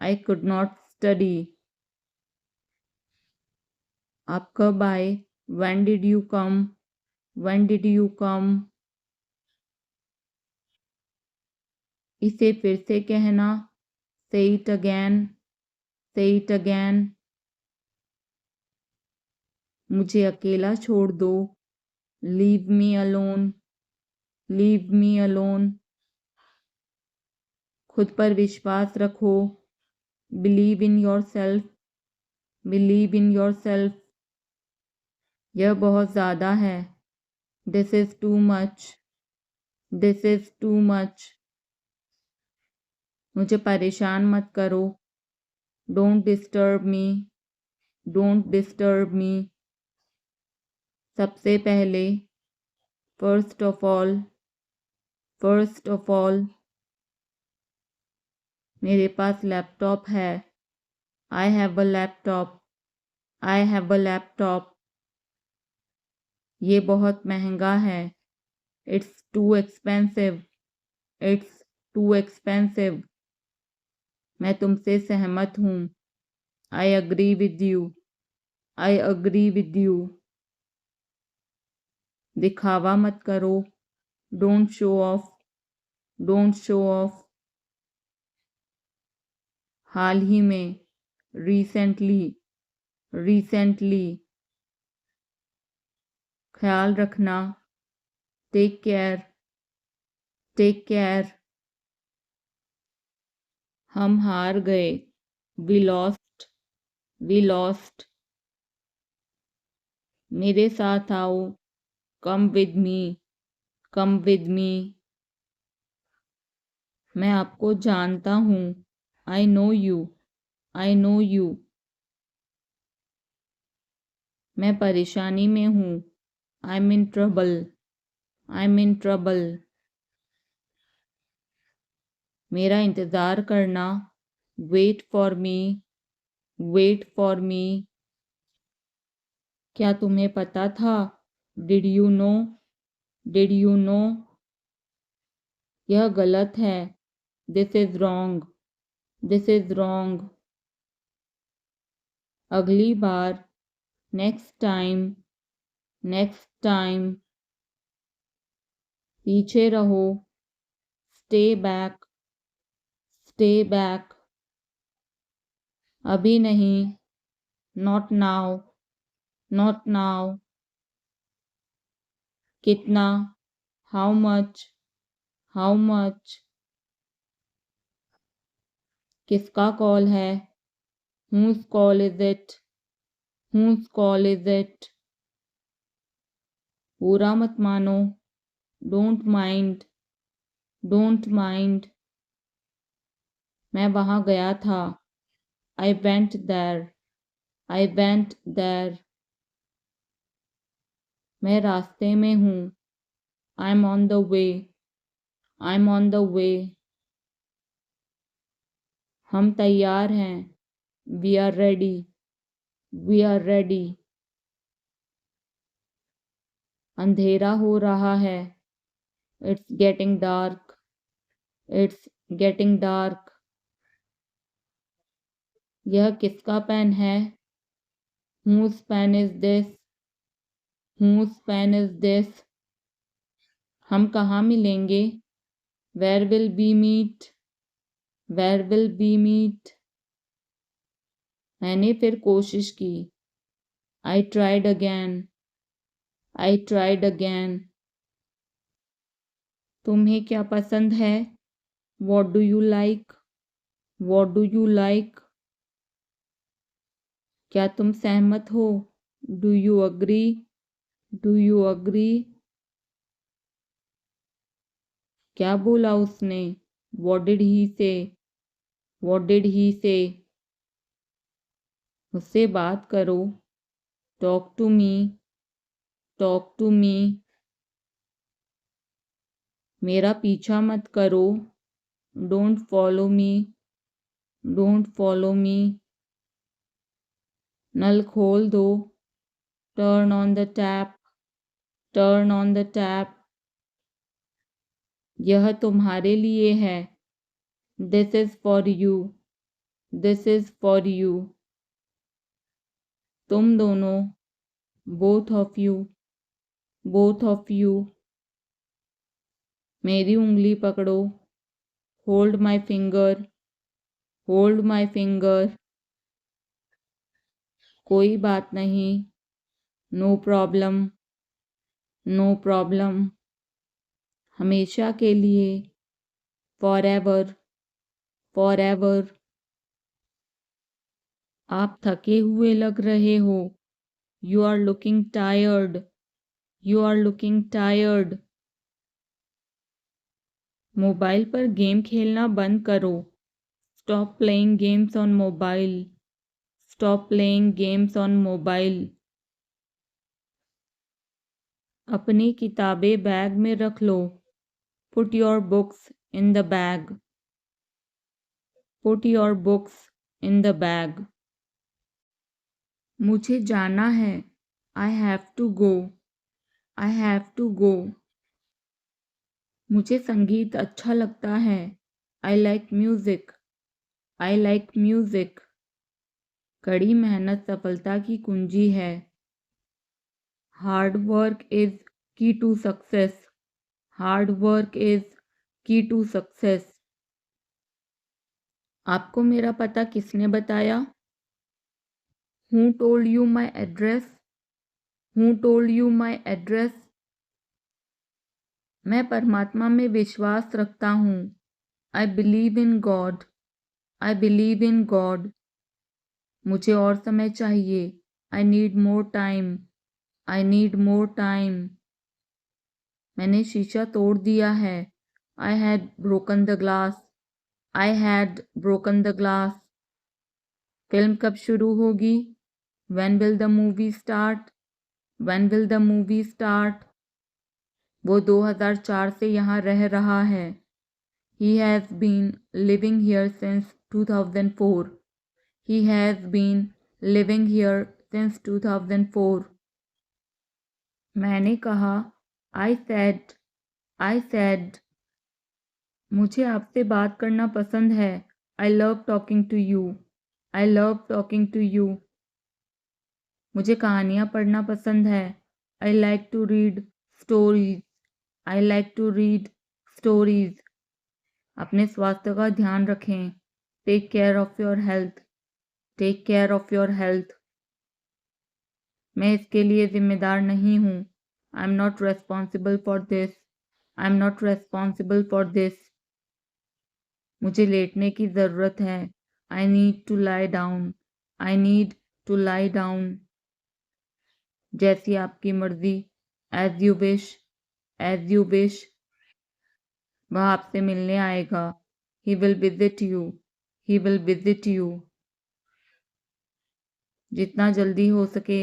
I could not study, आप कब आए, when did you come, when did you come, इसे फिर से कहना, say it again, say it again, मुझे अकेला छोड़ दो, leave me alone, leave me alone, खुद पर विश्वास रखो, believe in your self, believe in your self, यह बहुत ज़्यादा है, this is too much, this is too much, मुझे परेशान मत करो, don't disturb me, don't disturb me, सबसे पहले, first of all, first of all, मेरे पास लैपटॉप है, I have a laptop, I have a laptop, ये बहुत महंगा है, it's too expensive, it's too expensive, मैं तुमसे सहमत हूँ, I agree with you, I agree with you, दिखावा मत करो, don't show off, don't show off, हाल ही में, रिसेंटली, रिसेंटली, ख्याल रखना, टेक केयर, टेक केयर, हम हार गए, वी लॉस्ट, वी लॉस्ट, मेरे साथ आओ, come with me, come with me, मैं आपको जानता हूँ, I know you, I know you, मैं परेशानी में हूँ, I am in trouble, I am in trouble, मेरा इंतज़ार करना, wait for me, wait for me. क्या तुम्हें पता था? Did you know, did you know. यह गलत है। This is wrong, this is wrong. अगली बार, नेक्स्ट टाइम, नेक्स्ट टाइम। पीछे रहो, स्टे बैक, स्टे बैक। अभी नहीं, नॉट नाउ, नॉट नाउ। कितना, हाउ मच, हाउ मच। किसका कॉल है? Whose call is it? Whose call is it? बुरा मत मानो, डोंट माइंड, डोंट माइंड। मैं वहां गया था, I went there, I went there. मैं रास्ते में हूँ, I am on the way, I am on the way. हम तैयार हैं, we are ready, we are ready. अंधेरा हो रहा है, it's getting dark, it's getting dark. यह किसका पेन है? Whose pen is this? Whose pen is this? हम कहाँ मिलेंगे? Where will we meet? Where will we meet? मैंने फिर कोशिश की, I tried again, I tried again। तुम्हें क्या पसंद है? What do you like? What do you like? क्या तुम सहमत हो? Do you agree? Do you agree? क्या बोला उसने? What did he say? What did he say? मुझसे बात करो, talk to me, talk to me. मेरा पीछा मत करो, don't follow me, don't follow me. नल खोल दो, turn on the tap, turn on the tap. यह तुम्हारे लिए है, this is for you, this is for you. तुम दोनों, both of you, both of you. मेरी उंगली पकड़ो, hold my finger, hold my finger. कोई बात नहीं, नो प्रॉब्लम, नो प्रॉब्लम। हमेशा के लिए, फॉर एवर, फॉर एवर। आप थके हुए लग रहे हो, you are looking tired, you are looking tired. Mobile पर गेम खेलना बंद करो, stop playing games on mobile, stop playing games on mobile. अपनी किताबें बैग में रख लो, put your books in the bag, put your books in the bag. मुझे जाना है, I have to go, I have to go. मुझे संगीत अच्छा लगता है, I like music, I like music. कड़ी मेहनत सफलता की कुंजी है, hard work is key to success, hard work is key to success. आपको मेरा पता किसने बताया? Who told you my address? Who told you my address? मैं परमात्मा में विश्वास रखता हूँ, I believe in God, I believe in God। मुझे और समय चाहिए, I need more time, I need more time। मैंने शीशा तोड़ दिया है, I had broken the glass, I had broken the glass। Film कब शुरू होगी? When will the movie start? When will the movie start? वो 2004 से यहाँ रह रहा है, He has been living here since 2004. He has been living here since 2004. मैंने कहा, I said, मुझे आपसे बात करना पसंद है. I love talking to you. I love talking to you. मुझे कहानियाँ पढ़ना पसंद है. I like to read stories. I like to read stories. अपने स्वास्थ्य का ध्यान रखें. Take care of your health. Take care of your health. मैं इसके लिए जिम्मेदार नहीं हूँ. I'm not responsible for this. I'm not responsible for this. मुझे लेटने की ज़रूरत है. I need to lie down. I need to lie down. जैसी आपकी मर्जी. As you wish. As you wish. वह आपसे मिलने आएगा. He will visit you. He will visit you. जितना जल्दी हो सके.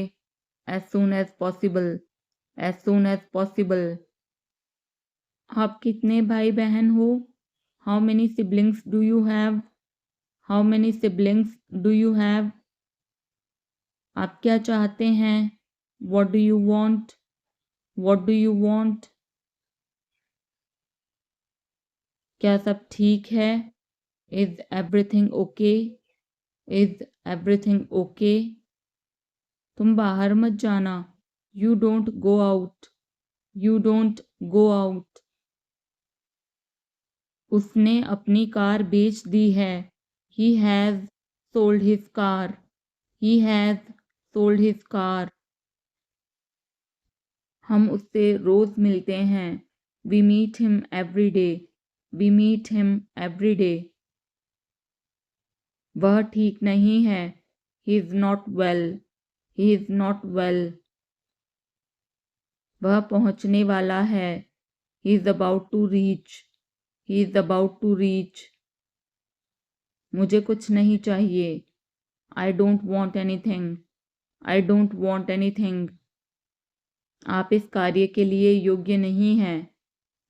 As soon as possible. As soon as possible. आप कितने भाई बहन हो? How many siblings do you have? How many siblings do you have? आप क्या चाहते हैं? What do you want? What do you want? क्या सब ठीक है? Is everything okay? Is everything okay? तुम बाहर मत जाना. You don't go out. You don't go out. उसने अपनी कार बेच दी है. He has sold his car. He has sold his car. हम उससे रोज मिलते हैं. We meet him every day. We meet him every day. वह ठीक नहीं है. He is not well. He is not well. वह पहुंचने वाला है. He is about to reach. He is about to reach. मुझे कुछ नहीं चाहिए. I don't want anything. I don't want anything. आप इस कार्य के लिए योग्य नहीं हैं.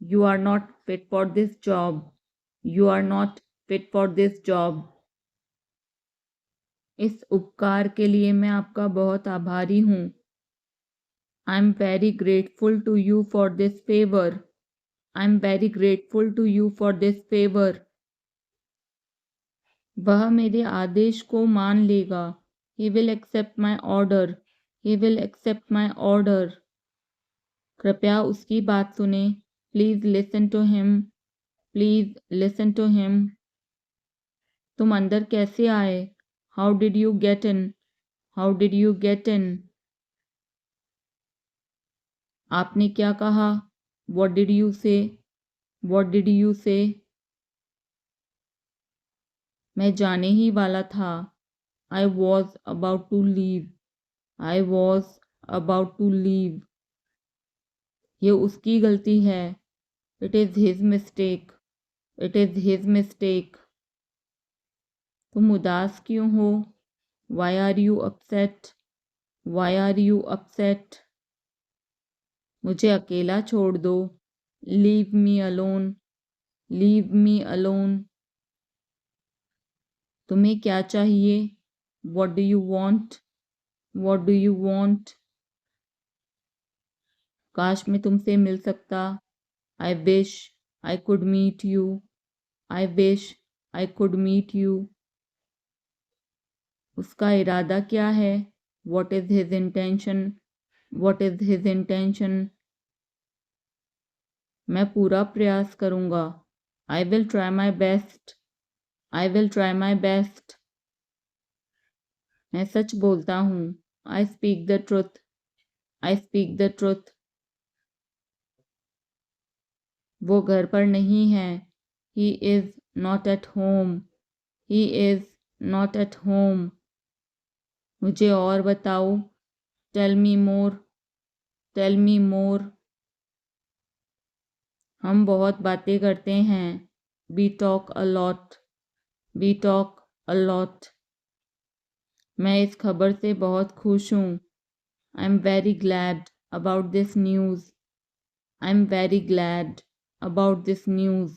You are not fit for this job. You are not fit for this job. इस उपकार के लिए मैं आपका बहुत आभारी हूँ. I'm very grateful to you for this favor. I'm very grateful to you for this favor. वह मेरे आदेश को मान लेगा. He will accept my order. He will accept my order. कृपया उसकी बात सुने. Please listen to him. Please listen to him. तुम अंदर कैसे आए? How did you get in? How did you get in? आपने क्या कहा? What did you say? What did you say? मैं जाने ही वाला था. I was about to leave. I was about to leave. ये उसकी गलती है. It is his mistake. It is his mistake. तुम उदास क्यों हो? Why are you upset? Why are you upset? मुझे अकेला छोड़ दो. Leave me alone. Leave me alone. तुम्हें क्या चाहिए? What do you want? What do you want? काश मैं तुमसे मिल सकता. I wish I could meet you. I wish I could meet you. उसका इरादा क्या है? What is his intention? What is his intention? मैं पूरा प्रयास करूँगा. I will try my best. I will try my best. मैं सच बोलता हूँ. I speak the truth. I speak the truth. वो घर पर नहीं है. He is not at home. He is not at home. मुझे और बताओ. Tell me more. Tell me more. हम बहुत बातें करते हैं. We talk a lot. We talk a lot. मैं इस खबर से बहुत खुश हूँ. I'm very glad about this news. I'm very glad about this news.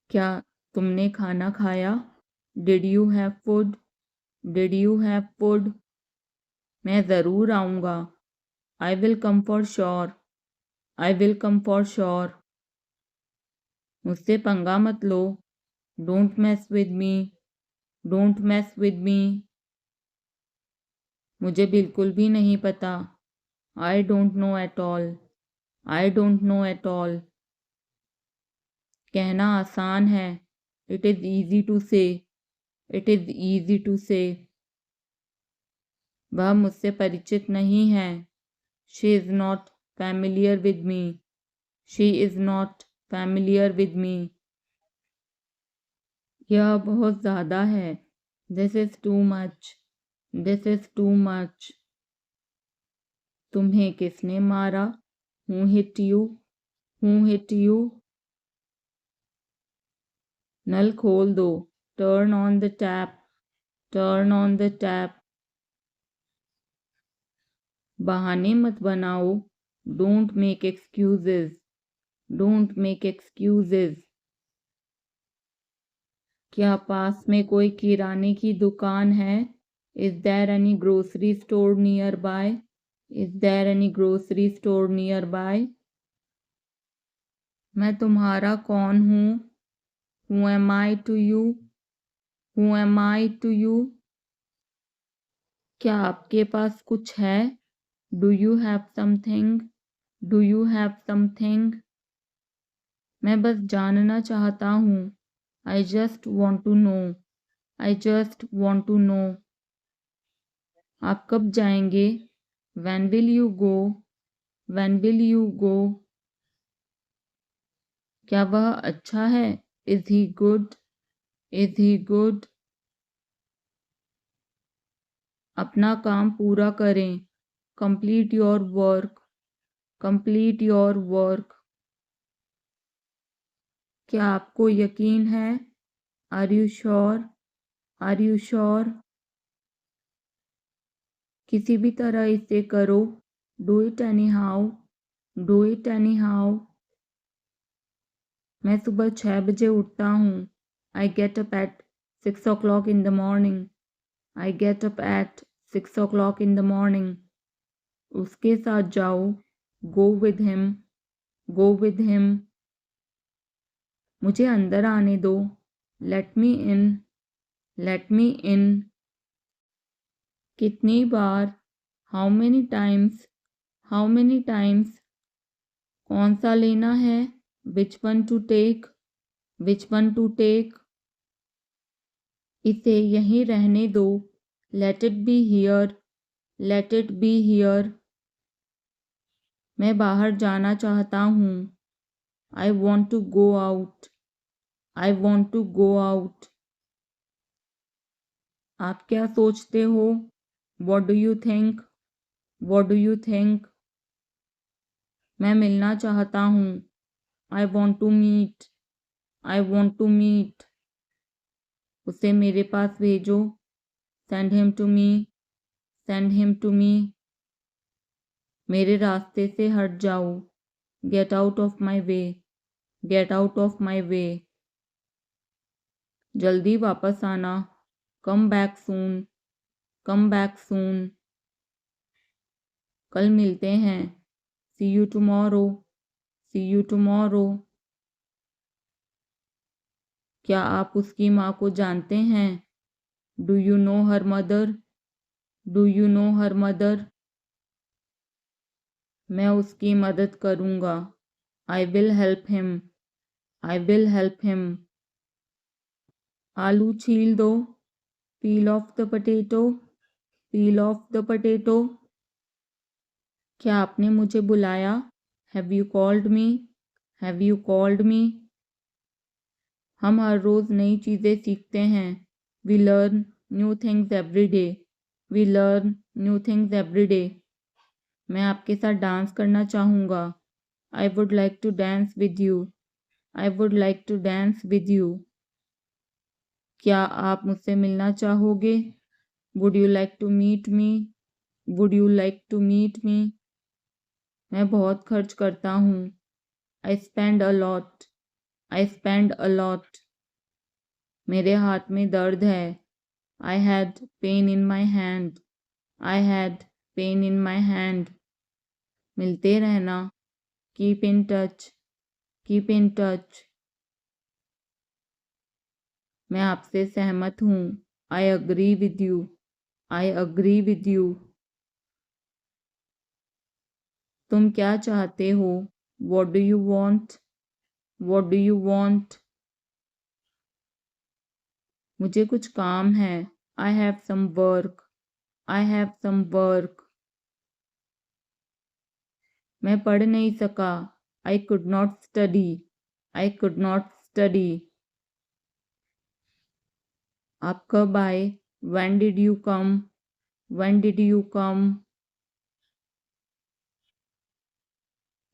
क्या तुमने खाना खाया? Did you have food? Did you have food? मैं ज़रूर आऊँगा। I will come for sure. I will come for sure. मुझसे पंगा मत लो। Don't mess with me. Don't mess with me. मुझे बिल्कुल भी नहीं पता। I don't know at all. I don't know at all. कहना आसान है। It is easy to say. It is easy to say. वह मुझसे परिचित नहीं है। She is not familiar with me. She is not familiar with me. यह बहुत ज़्यादा है। This is too much. This is too much. तुम्हें किसने मारा? Who hit you? Who hit you? नल खोल दो। Turn on the tap. Turn on the tap. बहाने मत बनाओ। Don't make excuses. Don't make excuses. क्या पास में कोई किराने की दुकान है? Is there any grocery store nearby? Is there any grocery store nearby? मैं तुम्हारा कौन हूँ? Who am I to you? Who am I to you? क्या आपके पास कुछ है? Do you have something? Do you have something? मैं बस जानना चाहता हूँ। I just want to know. I just want to know. आप कब जाएंगे? When will you go? When will you go? क्या वह अच्छा है? Is he good? Is he good? अपना काम पूरा करें। Complete your work. Complete your work. क्या आपको यकीन है? Are you sure? Are you sure? किसी भी तरह इसे करो। Do it anyhow. Do it anyhow. मैं सुबह 6 बजे उठता हूँ। I get up at 6 o'clock in the morning. I get up at 6 o'clock in the morning. उसके साथ जाओ। Go with him. Go with him. मुझे अंदर आने दो। Let me in. Let me in. कितनी बार? How many times? How many times? कौन सा लेना है? Which one to take? Which one to take? इसे यहीं रहने दो। Let it be here. Let it be here. मैं बाहर जाना चाहता हूँ। I want to go out. I want to go out. आप क्या सोचते हो? What do you think? What do you think? मैं मिलना चाहता हूँ। I want to meet. I want to meet. उसे मेरे पास भेजो। Send him to me. Send him to me. मेरे रास्ते से हट जाओ। Get out of my way. Get out of my way. जल्दी वापस आना। Come back soon. Come back soon. कल मिलते हैं। See you tomorrow. See you tomorrow. क्या आप उसकी माँ को जानते हैं? Do you know her mother? Do you know her mother? मैं उसकी मदद करूँगा। I will help him. I will help him. आलू छील दो। Peel off the potato. Peel off the potato. क्या आपने मुझे बुलाया? Have you called me? Have you called me? हम हर रोज़ नई चीज़ें सीखते हैं। We learn new things every day. We learn new things every day. मैं आपके साथ डांस करना चाहूँगा। I would like to dance with you. I would like to dance with you. क्या आप मुझसे मिलना चाहोगे? Would you like to meet me? Would you like to meet me? मैं बहुत खर्च करता हूँ। I spend a lot. I spend a lot. मेरे हाथ में दर्द है। I had pain in my hand. I had pain in my hand. मिलते रहना। Keep in touch. Keep in touch. मैं आपसे सहमत हूँ। I agree with you. I agree with you. तुम क्या चाहते हो? What do you want? What do you want? मुझे कुछ काम है। I have some work. I have some work. मैं पढ़ नहीं सका। I could not study. I could not study. आप कब आए? When did you come? When did you come?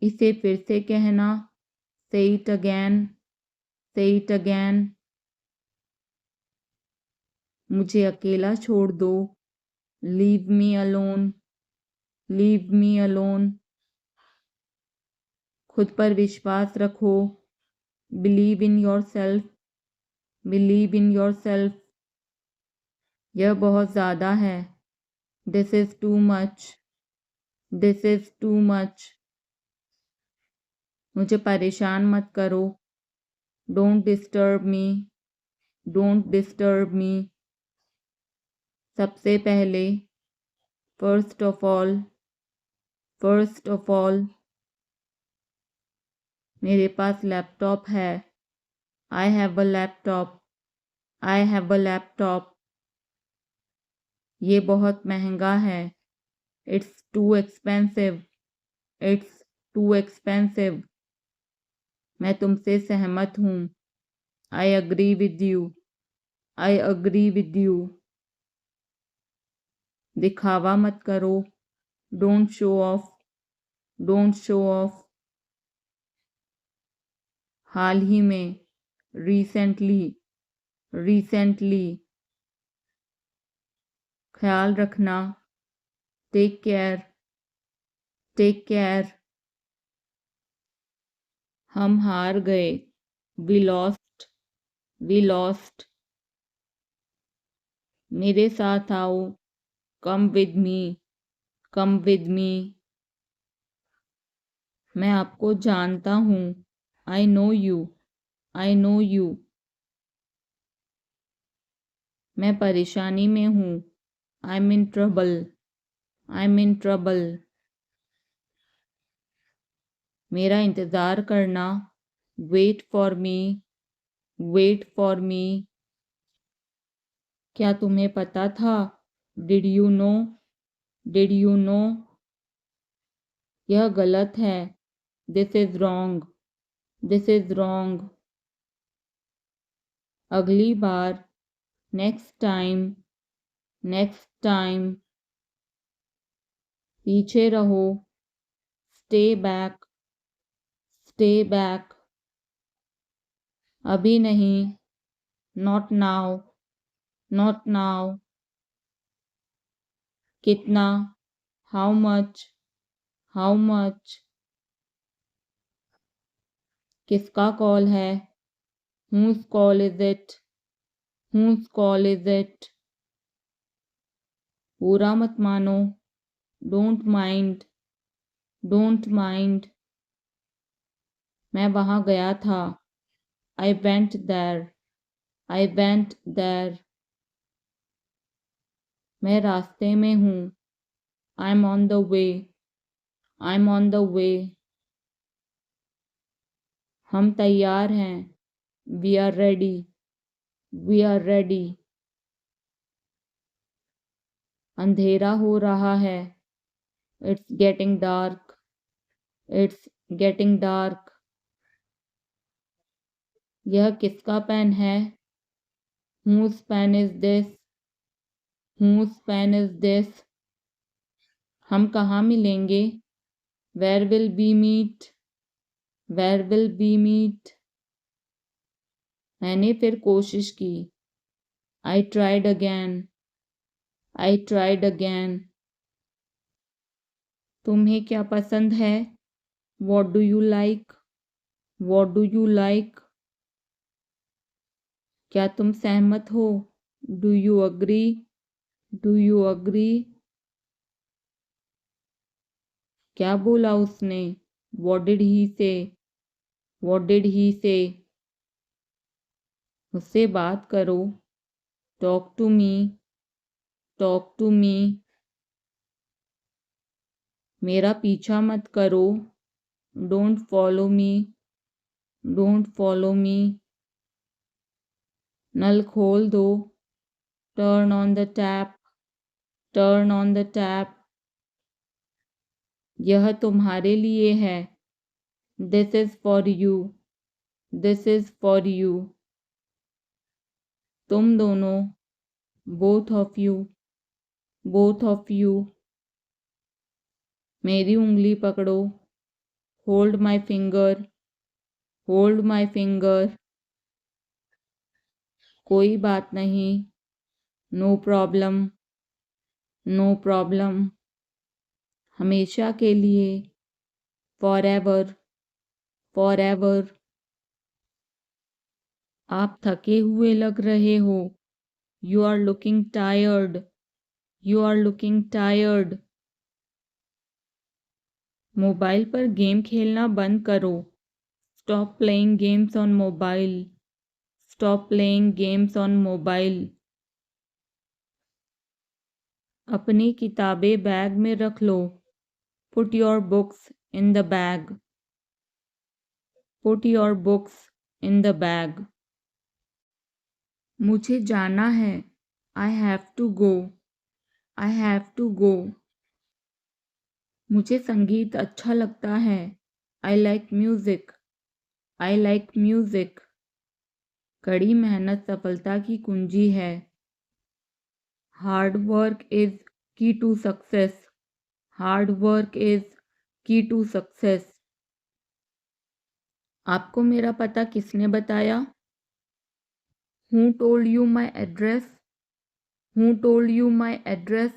इसे फिर से कहना। Say it again. Say it again. मुझे अकेला छोड़ दो। Leave me alone. Leave me alone. खुद पर विश्वास रखो। Believe in yourself. Believe in yourself. यह बहुत ज़्यादा है। This is too much. This is too much. मुझे परेशान मत करो। Don't disturb me. Don't disturb me. सबसे पहले। First of all. First of all. मेरे पास लैपटॉप है। I have a laptop. I have a laptop. ये बहुत महंगा है। It's too expensive. It's too expensive. मैं तुमसे सहमत हूँ। I agree with you. I agree with you. दिखावा मत करो। Don't show off. Don't show off. हाल ही में। Recently. Recently. ख्याल रखना। Take care. Take care. हम हार गए। We lost. We lost. मेरे साथ आओ। Come with me. Come with me. मैं आपको जानता हूँ। I know you. I know you. मैं परेशानी में हूँ। I'm in trouble. I'm in trouble. मेरा इंतज़ार करना। Wait for me. Wait for me. क्या तुम्हें पता था? Did you know? Did you know? यह गलत है। This is wrong. This is wrong. अगली बार। Next time. Next time. पीछे रहो। Stay back. Stay back. अभी नहीं। Not now. Not now. कितना? How much? How much? किसका कॉल है? Whose call is it? Whose call is it? बुरा मत मानो। Don't mind. Don't mind. मैं वहाँ गया था। I went there. I went there. मैं रास्ते में हूँ। I'm on the way. I'm on the way. हम तैयार हैं। We are ready. We are ready. अंधेरा हो रहा है। It's getting dark. It's getting dark. यह किसका पेन है? Whose pen is this? Whose pen is this? हम कहाँ मिलेंगे? Where will we meet? Where will we meet? मैंने फिर कोशिश की। I tried again. I tried again. तुम्हें क्या पसंद है? What do you like? What do you like? क्या तुम सहमत हो? Do you agree? Do you agree? क्या बोला उसने? What did he say? What did he say? मुझसे बात करो। Talk to me. Talk to me. मेरा पीछा मत करो। Don't follow me. Don't follow me. नल खोल दो। Turn on the tap. Turn on the tap. यह तुम्हारे लिए है। This is for you. This is for you. तुम दोनों। Both of you. Both of you. मेरी उंगली पकड़ो। Hold my finger. Hold my finger. कोई बात नहीं। No problem. No problem. हमेशा के लिए। Forever. Forever. आप थके हुए लग रहे हो। You are looking tired. You are looking tired. Mobile पर गेम खेलना बंद करो। Stop playing games on mobile. Stop playing games on mobile. अपनी किताबें बैग में रख लो। Put your books in the bag. Put your books in the bag. मुझे जाना है। I have to go. I have to go. मुझे संगीत अच्छा लगता है। I like music. I like music. कड़ी मेहनत सफलता की कुंजी है। Hard work is key to success. Hard work is key to success. आपको मेरा पता किसने बताया? Who told you my address? Who told you my address?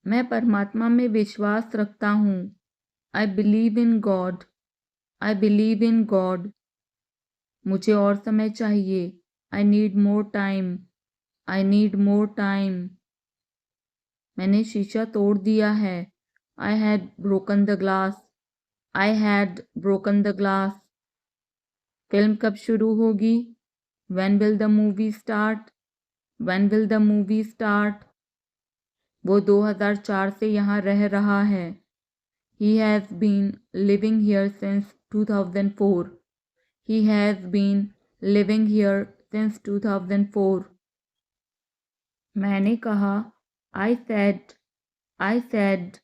मैं परमात्मा में विश्वास रखता हूँ। I believe in God. I believe in God. मुझे और समय चाहिए। I need more time. I need more time. मैंने शीशा तोड़ दिया है। I had broken the glass. I had broken the glass. Film कब शुरू होगी? When will the movie start? When will the movie start? वो 2004 से यहाँ रह रहा है। He has been living here since 2004. He has been living here since 2004. मैंने कहा। I said. I said.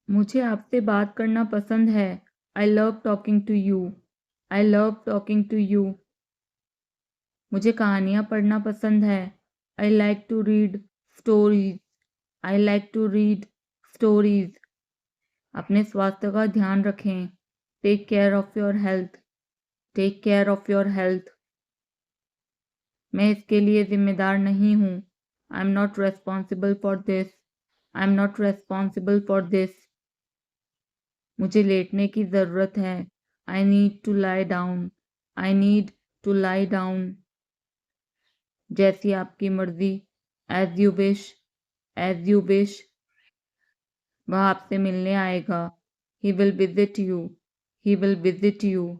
मुझे आपसे बात करना पसंद है। I love talking to you. I love talking to you. मुझे कहानियाँ पढ़ना पसंद है। I like to read stories. I like to read stories. अपने स्वास्थ्य का ध्यान रखें। Take care of your health. Take care of your health. मैं इसके लिए जिम्मेदार नहीं हूँ। I'm not responsible for this. I'm not responsible for this. मुझे लेटने की ज़रूरत है। I need to lie down. I need to lie down. जैसी आपकी मर्जी। As you wish. As you wish. वह आपसे मिलने आएगा। He will visit you. He will visit you.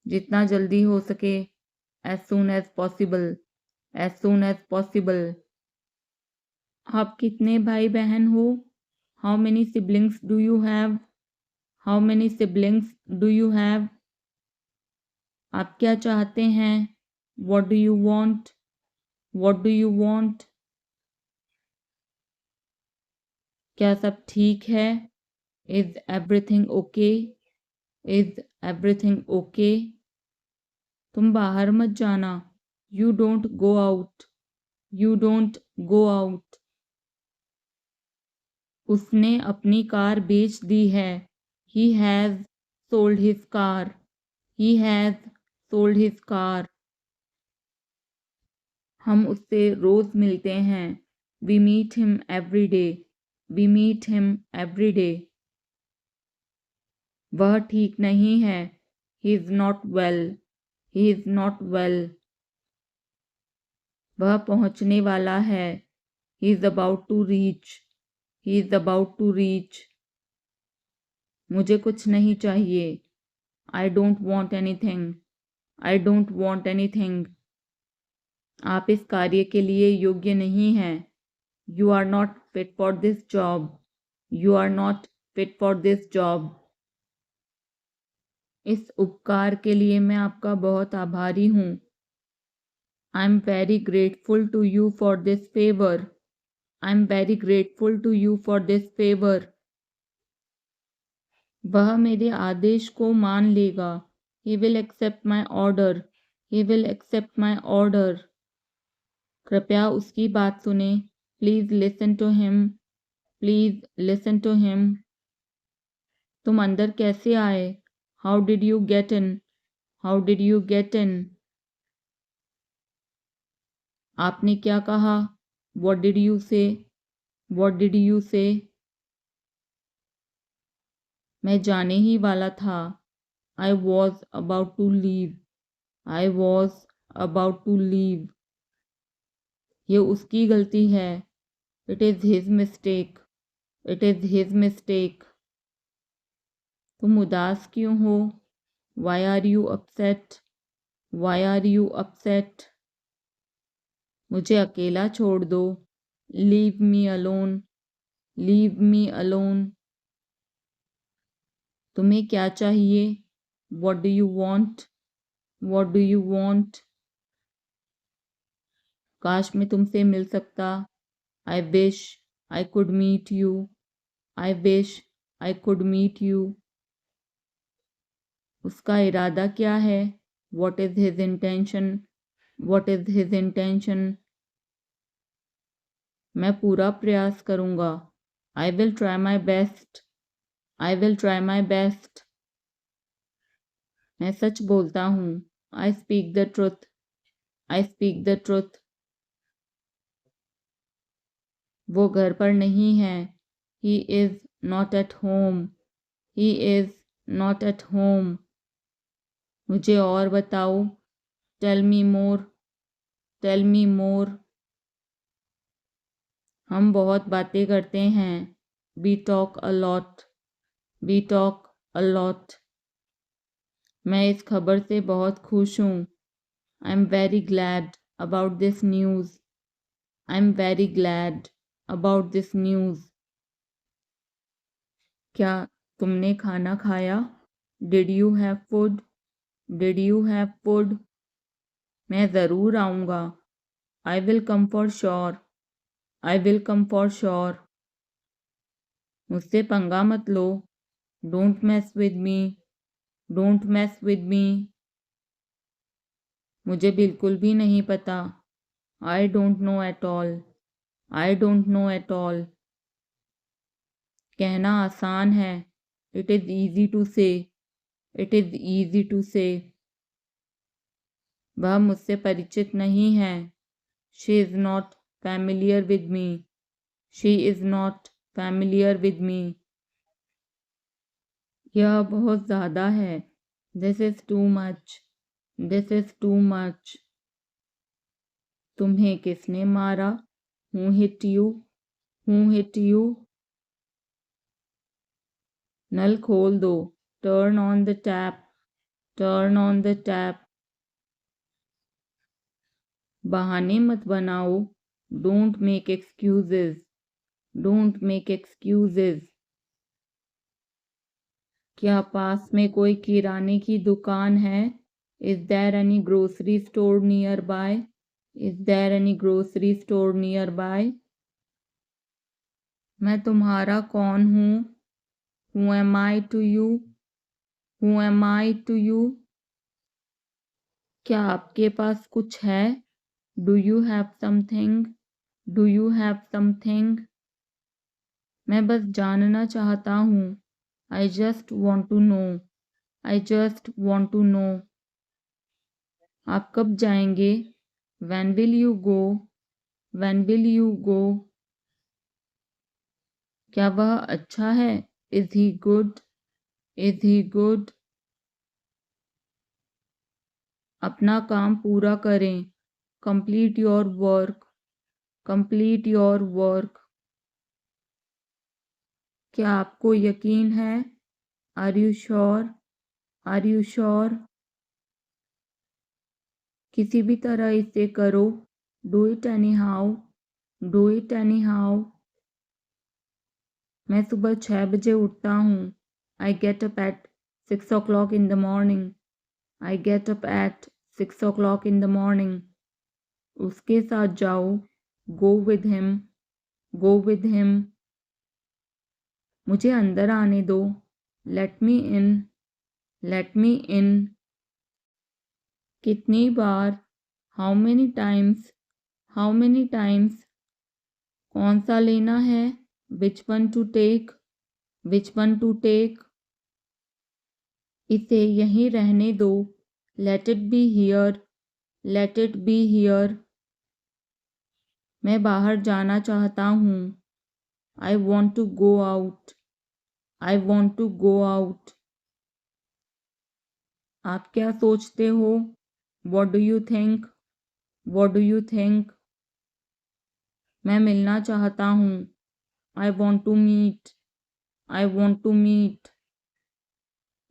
जितना जल्दी हो सके। As soon as possible. As soon as possible. आप कितने भाई बहन हो? How many siblings do you have? How many siblings do you have? आप क्या चाहते हैं? What do you want? What do you want? क्या सब ठीक है? Is everything okay? Is everything okay? तुम बाहर मत जाना। You don't go out. You don't go out. उसने अपनी कार बेच दी है। He has sold his car. He has sold his car. हम उससे रोज मिलते हैं। We meet him every day. We meet him every day. वह ठीक नहीं है। He is not well, he is not well. वह पहुंचने वाला है, he is about to reach, he is about to reach. मुझे कुछ नहीं चाहिए, I don't want anything, I don't want anything. आप इस कार्य के लिए योग्य नहीं हैं, you are not fit for this job, you are not fit for this job. इस उपकार के लिए मैं आपका बहुत आभारी हूँ, I am very grateful to you for this favour, I am very grateful to you for this favour. वह मेरे आदेश को मान लेगा, he will accept my order, he will accept my order. कृपया उसकी बात सुने, please listen to him, please listen to him. तुम अंदर कैसे आए, how did you get in, how did you get in. आपने क्या कहा, what did you say, what did you say. मैं जाने ही वाला था, I was about to leave, I was about to leave. ये उसकी गलती है, it is his mistake, it is his mistake. तुम उदास क्यों हो, why are you upset, why are you upset. मुझे अकेला छोड़ दो, leave me alone, leave me alone. तुम्हें क्या चाहिए, what do you want, what do you want. काश मैं तुमसे मिल सकता, I wish I could meet you, I wish I could meet you. उसका इरादा क्या है, what is his intention, what is his intention. मैं पूरा प्रयास करूँगा, I will try my best, I will try my best. मैं सच बोलता हूँ, I speak the truth, I speak the truth. वो घर पर नहीं है, he is not at home, he is not at home. मुझे और बताओ, tell me more, tell me more. हम बहुत बातें करते हैं, we talk a lot, we talk a lot. मैं इस खबर से बहुत खुश हूँ, I am very glad about this news, I am very glad about this news. क्या तुमने खाना खाया, did you have food, did you have food. मैं ज़रूर आऊँगा, I will come for sure, I will come for sure. मुझसे पंगा मत लो, don't mess with me, don't mess with me. मुझे बिल्कुल भी नहीं पता, I don't know at all, I don't know at all. कहना आसान है, it is easy to say, it is easy to say. वह मुझसे परिचित नहीं है, she is not familiar with me, she is not familiar with me. यह बहुत ज़्यादा है, this is too much, this is too much. तुम्हें किसने मारा, who hit you, who hit you. नल खोल दो, turn on the tap, turn on the tap. बहाने मत बनाओ, don't make excuses, don't make excuses. क्या पास में कोई किराने की दुकान है, is there any grocery store nearby, is there any grocery store nearby. मैं तुम्हारा कौन हूँ, who am I to you, who am I to you. क्या आपके पास कुछ है, do you have something, do you have something. मैं बस जानना चाहता हूँ, I just want to know, I just want to know. आप कब जाएंगे, when will you go, when will you go. क्या वह अच्छा है, is he good, is he good. अपना काम पूरा करें। Complete your work. Complete your work. क्या आपको यकीन है? Are you sure? Are you sure? किसी भी तरह इसे करो। Do it anyhow. Do it anyhow. मैं सुबह 6 बजे उठता हूँ। आई get up at 6 o'clock in the morning. I get up at 6 o'clock in the morning. उसके साथ जाओ। Go with him. Go with him. मुझे अंदर आने दो। Let me in. Let me in. कितनी बार? How many times. How many times. कौन सा लेना है? Which one to take. Which one to take. इसे यहीं रहने दो। Let it be here. Let it be here. मैं बाहर जाना चाहता हूँ। I want to go out. I want to go out. आप क्या सोचते हो? What do you think? What do you think? मैं मिलना चाहता हूँ। I want to meet. I want to meet.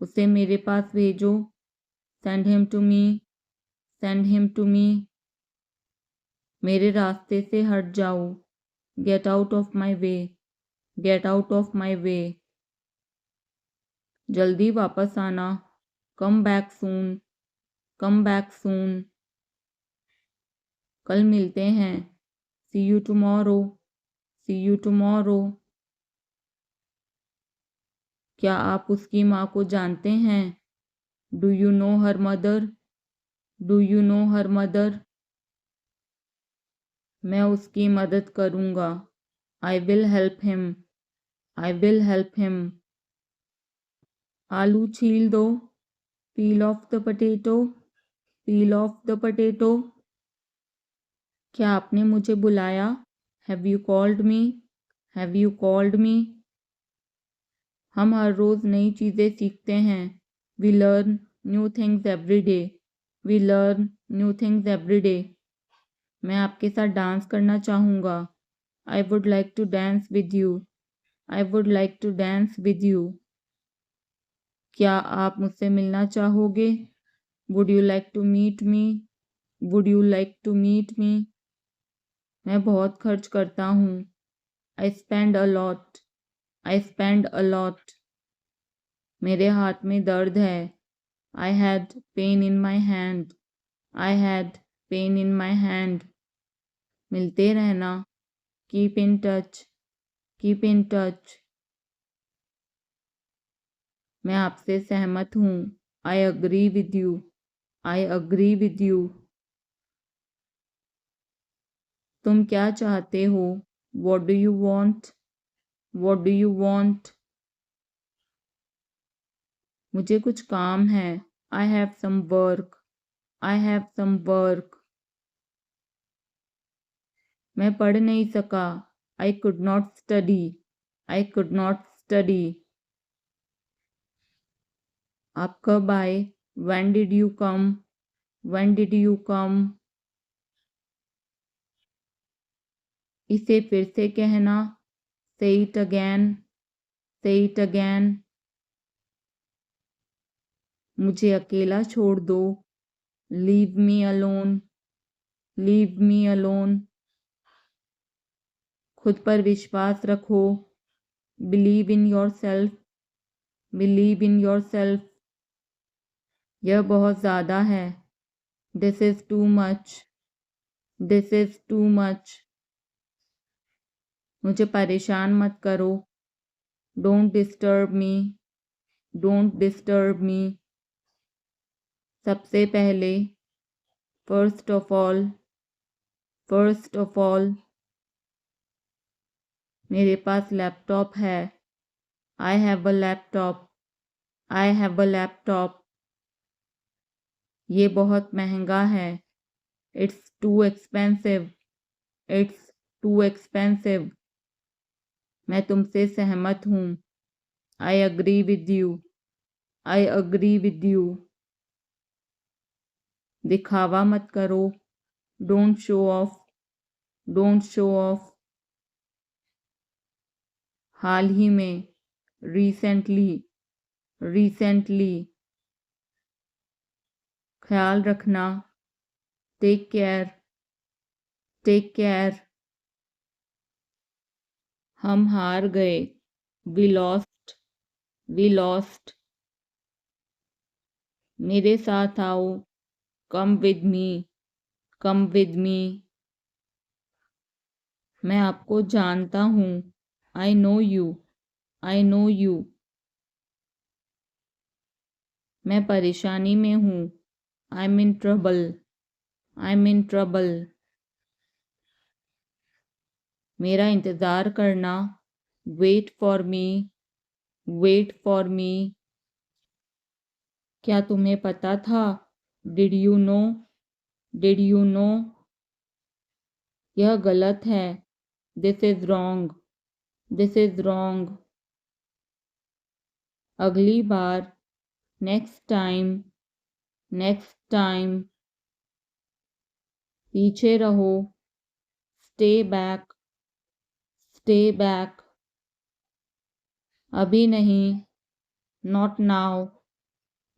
उसे मेरे पास भेजो। Send him to me. Send him to me. मेरे रास्ते से हट जाओ। Get out of my way. Get out of my way. जल्दी वापस आना। कम बैक सून। Come back soon. कल मिलते हैं। See you tomorrow. See you tomorrow. क्या आप उसकी माँ को जानते हैं? Do you know her mother? Do you know her mother? मैं उसकी मदद करूँगा। I will help him. I will help him. आलू छील दो। Peel off the potato. Peel off the potato. क्या आपने मुझे बुलाया? Have you called me? Have you called me? हम हर रोज़ नई चीज़ें सीखते हैं। We learn new things every day. We learn new things every day. मैं आपके साथ डांस करना चाहूँगा। I would like to dance with you. I would like to dance with you. क्या आप मुझसे मिलना चाहोगे? Would you like to meet me? Would you like to meet me? मैं बहुत खर्च करता हूँ। I spend a lot. I spend a lot. मेरे हाथ में दर्द है। I had pain in my hand. I had pain in my hand. मिलते रहना। Keep in touch. Keep in touch. मैं आपसे सहमत हूँ। I agree with you. I agree with you. तुम क्या चाहते हो? What do you want? What do you want? मुझे कुछ काम है। I have some work. I have some work. मैं पढ़ नहीं सका। I could not study. I could not study. आप कब आए? When did you come? When did you come? इसे फिर से कहना। Say it again. Say it again. मुझे अकेला छोड़ दो। Leave me alone. Leave me alone. खुद पर विश्वास रखो। Believe in your self. Believe in your self. यह बहुत ज़्यादा है। This is too much. This is too much. मुझे परेशान मत करो। Don't disturb me. Don't disturb me. सबसे पहले। First of all. First of all. मेरे पास लैपटॉप है। I have a laptop. I have a laptop. ये बहुत महंगा है। It's too expensive. It's too expensive. मैं तुमसे सहमत हूँ। I agree with you. I agree with you. दिखावा मत करो, don't show off, don't show off. हाल ही में, रिसेंटली, रिसेंटली। ख्याल रखना, टेक केयर, टेक केयर। हम हार गए, वी लॉस्ट, वी लॉस्ट। मेरे साथ आओ, come with me, come with me. मैं आपको जानता हूँ, I know you, I know you. मैं परेशानी में हूँ, I am in trouble, I am in trouble. मेरा इंतज़ार करना, wait for me, wait for me. क्या तुम्हें पता था, did you know, did you know. यह गलत है, this is wrong, this is wrong. अगली बार, नेक्स्ट टाइम, नेक्स्ट टाइम। पीछे रहो, स्टे बैक, स्टे बैक। अभी नहीं, नॉट नाउ,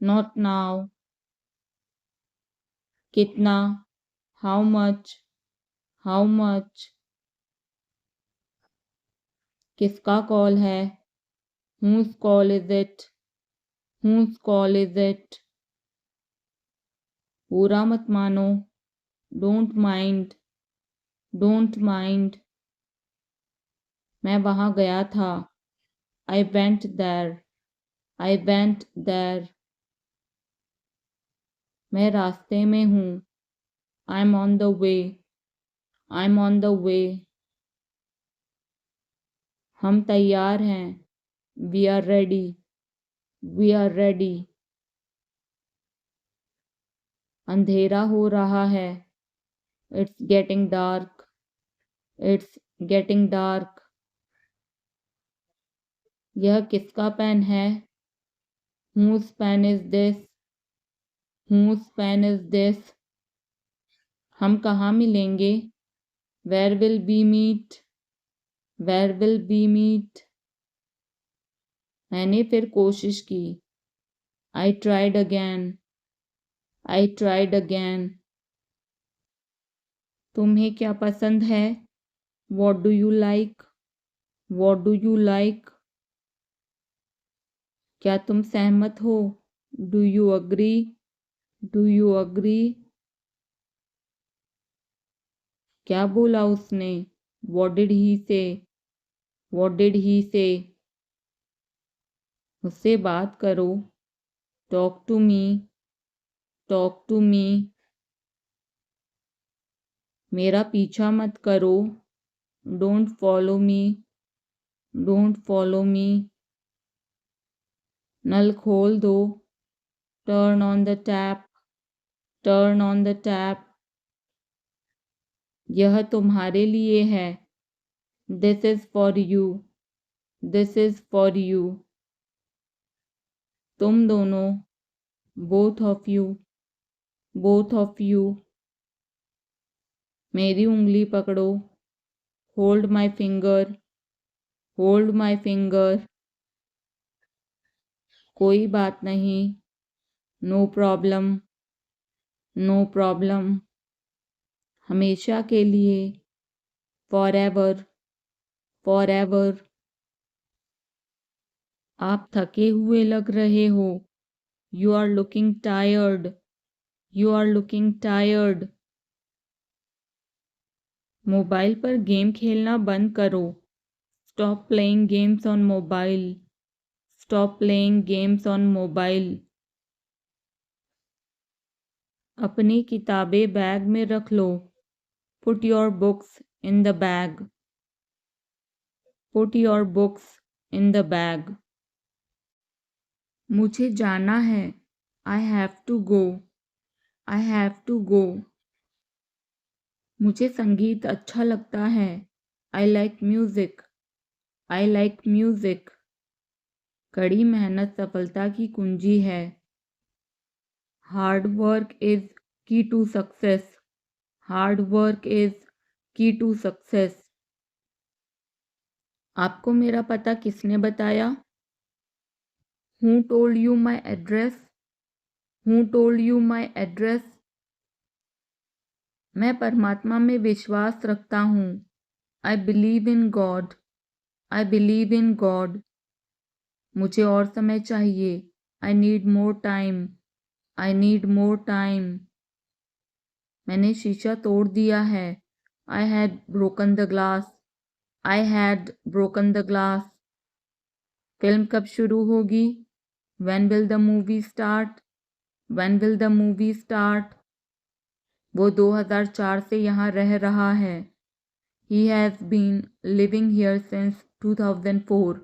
नॉट नाउ। कितना, हाउ मच, हाउ मच। किसका कॉल है, whose call is it, whose call is it. बुरा मत मानो, डोंट माइंड, डोंट माइंड। मैं वहाँ गया था, I went there, I went there. मैं रास्ते में हूँ, I am on the way, I am on the way. हम तैयार हैं, we are ready, we are ready. अंधेरा हो रहा है, it's getting dark, it's getting dark. यह किसका पेन है, whose pen is this, whose pen is this. हम कहाँ मिलेंगे, where will be meet, where will be meet. मैंने फिर कोशिश की, I tried again, I tried again. तुम्हें क्या पसंद है, what do you like, what do you like. क्या तुम सहमत हो, do you agree, do you agree. क्या बोला उसने, वॉट डिड ही से, वॉट डिड ही से। मुझसे बात करो, talk to me, talk to me. मेरा पीछा मत करो, don't follow me, don't follow me. नल खोल दो, turn on the tap, turn on the tap. यह तुम्हारे लिए है, this is for you, this is for you. तुम दोनों, both of you, both of you. मेरी उंगली पकड़ो, hold my finger, hold my finger. कोई बात नहीं, नो प्रॉब्लम, नो प्रॉब्लम। हमेशा के लिए, फॉर एवर, फॉर एवर। आप थके हुए लग रहे हो, you are looking tired, you are looking tired. Mobile पर गेम खेलना बंद करो, stop playing games on mobile, stop playing games on mobile. अपनी किताबें बैग में रख लो, put your books in the bag, put your books in the bag. मुझे जाना है, I have to go, I have to go. मुझे संगीत अच्छा लगता है, I like music, I like music. कड़ी मेहनत सफलता की कुंजी है, hard work is key to success. Hard work is key to success. आपको मेरा पता किसने बताया? Who told you my address? Who told you my address? मैं परमात्मा में विश्वास रखता हूँ. I believe in God. I believe in God. मुझे और समय चाहिए. I need more time. I need more time. मैंने शीशा तोड़ दिया है. I had broken the glass. I had broken the glass. Film कब शुरू होगी? When will the movie start? When will the movie start? वो 2004 से यहाँ रह रहा है. He has been living here since 2004.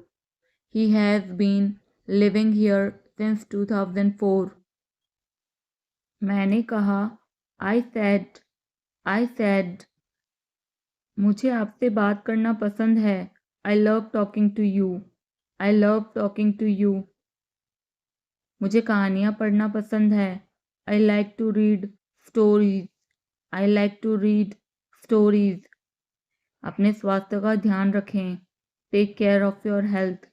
He has been living here since 2004. मैंने कहा. I said, मुझे आपसे बात करना पसंद है. I love talking to you. I love talking to you. मुझे कहानियाँ पढ़ना पसंद है. I like to read stories. I like to read stories. अपने स्वास्थ्य का ध्यान रखें. Take care of your health.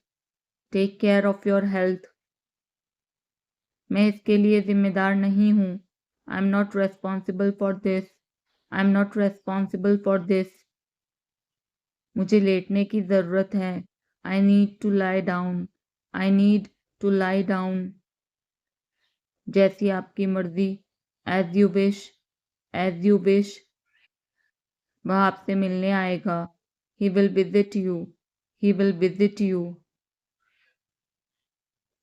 Take care of your health. मैं इसके लिए जिम्मेदार नहीं हूँ. I'm not responsible for this. I'm not responsible for this. मुझे लेटने की ज़रूरत है. I need to lie down. I need to lie down. जैसी आपकी मर्जी. As you wish. As you wish. वह आपसे मिलने आएगा. He will visit you. He will visit you.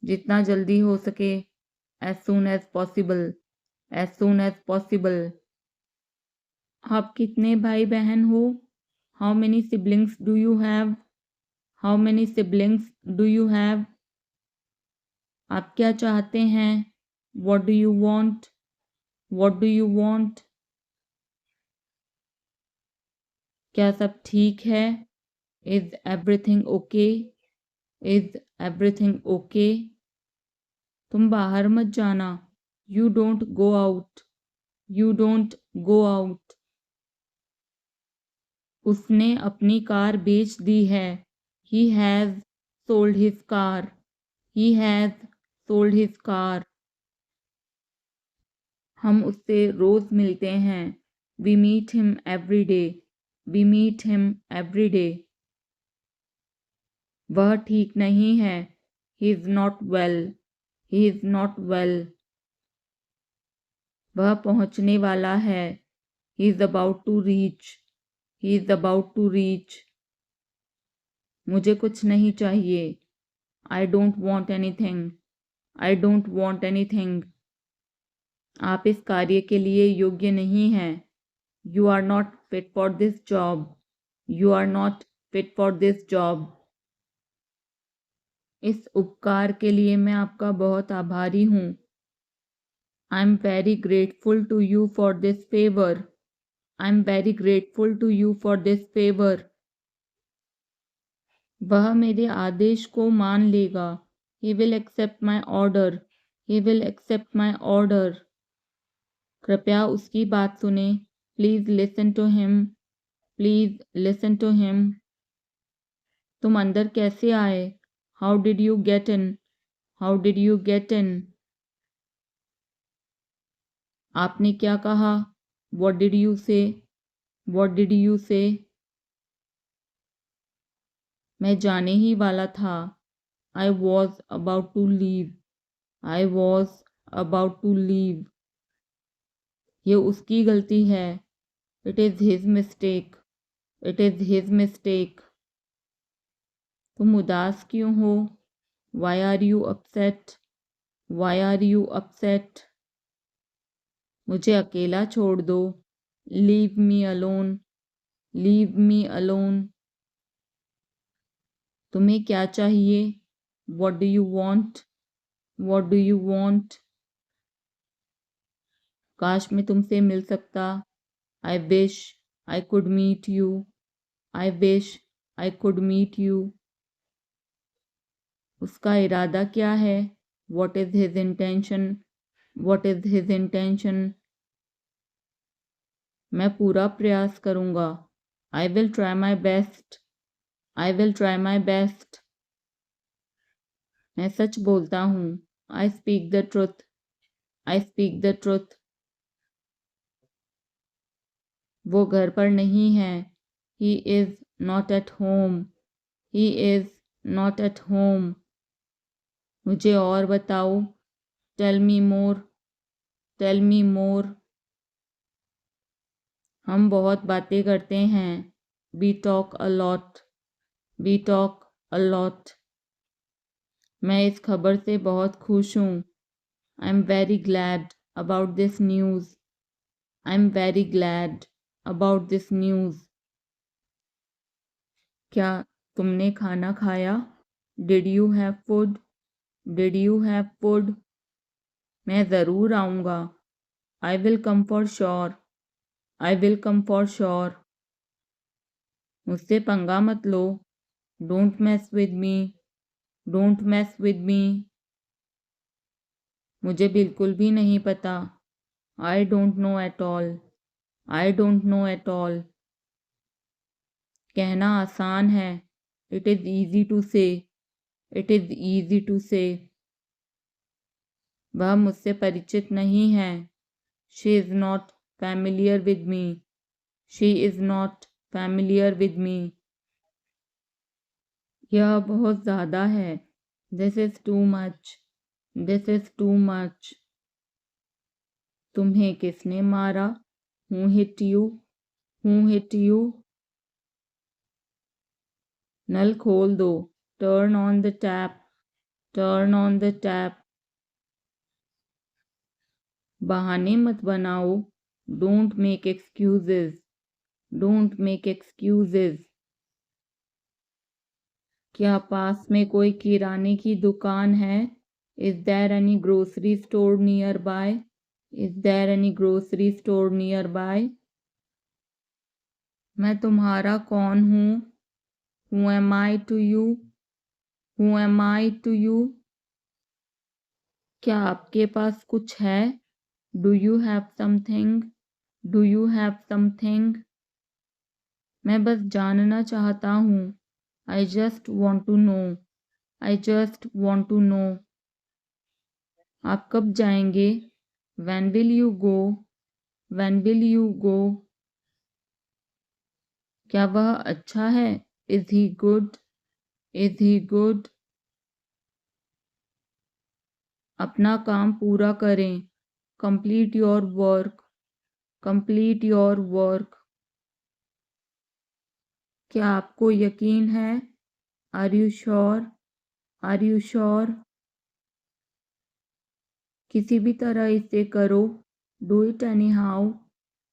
जितना जल्दी हो सके. As soon as possible. As soon as possible. आप कितने भाई बहन हो? How many siblings do you have? How many siblings do you have? आप क्या चाहते हैं? What do you want? What do you want? क्या सब ठीक है? Is everything okay? Is everything okay? तुम बाहर मत जाना. You don't go out. You don't go out. उसने अपनी कार बेच दी है. He has sold his car. He has sold his car. हम उससे रोज मिलते हैं. We meet him every day. We meet him every day. वह ठीक नहीं है. He is not well. He is not well. वह पहुंचने वाला है. He is about to reach. He is about to reach. मुझे कुछ नहीं चाहिए. I don't want anything. I don't want anything. आप इस कार्य के लिए योग्य नहीं हैं. You are not fit for this job. You are not fit for this job. इस उपकार के लिए मैं आपका बहुत आभारी हूँ. I'm very grateful to you for this favor. I'm very grateful to you for this favor. वह मेरे आदेश को मान लेगा. He will accept my order. He will accept my order. कृपया उसकी बात सुने. Please listen to him. Please listen to him. तुम अंदर कैसे आए? How did you get in? How did you get in? आपने क्या कहा? What did you say? What did you say? मैं जाने ही वाला था. I was about to leave. I was about to leave. ये उसकी गलती है. It is his mistake. It is his mistake. तुम उदास क्यों हो? Why are you upset? Why are you upset? मुझे अकेला छोड़ दो. Leave me alone. Leave me alone. तुम्हें क्या चाहिए? What do you want? What do you want? काश मैं तुमसे मिल सकता. I wish I could meet you. I wish I could meet you. उसका इरादा क्या है? What is his intention? What is his intention? मैं पूरा प्रयास करूँगा। I will try my best. I will try my best. मैं सच बोलता हूँ। I speak the truth. I speak the truth. वो घर पर नहीं है। He is not at home. He is not at home. मुझे और बताओ। Tell me more. Tell me more. हम बहुत बातें करते हैं। We talk a lot. We talk a lot. मैं इस खबर से बहुत खुश हूँ। I am very glad about this news. I am very glad about this news. क्या तुमने खाना खाया? Did you have food? Did you have food? मैं ज़रूर आऊँगा। I will come for sure. I will come for sure. मुझसे पंगा मत लो। Don't mess with me. Don't mess with me. मुझे बिल्कुल भी नहीं पता। I don't know at all. I don't know at all. कहना आसान है। It is easy to say. It is easy to say. वह मुझसे परिचित नहीं है। She is not familiar with me. She is not familiar with me. यह बहुत ज़्यादा है। This is too much. This is too much. तुम्हें किसने मारा? Who hit you? Who hit you? नल खोल दो। Turn on the tap. Turn on the tap. बहाने मत बनाओ। Don't make excuses. Don't make excuses. क्या पास में कोई किराने की दुकान है? Is there any grocery store nearby? Is there any grocery store nearby? मैं तुम्हारा कौन हूँ? Who am I to you? Who am I to you? क्या आपके पास कुछ है? Do you have something? Do you have something? मैं बस जानना चाहता हूँ। I just want to know. I just want to know. आप कब जाएंगे? When will you go? When will you go? क्या वह अच्छा है? Is he good? Is he good? अपना काम पूरा करें। Complete your work. Complete your work. क्या आपको यकीन है? Are you sure? Are you sure? किसी भी तरह इसे करो। Do it anyhow.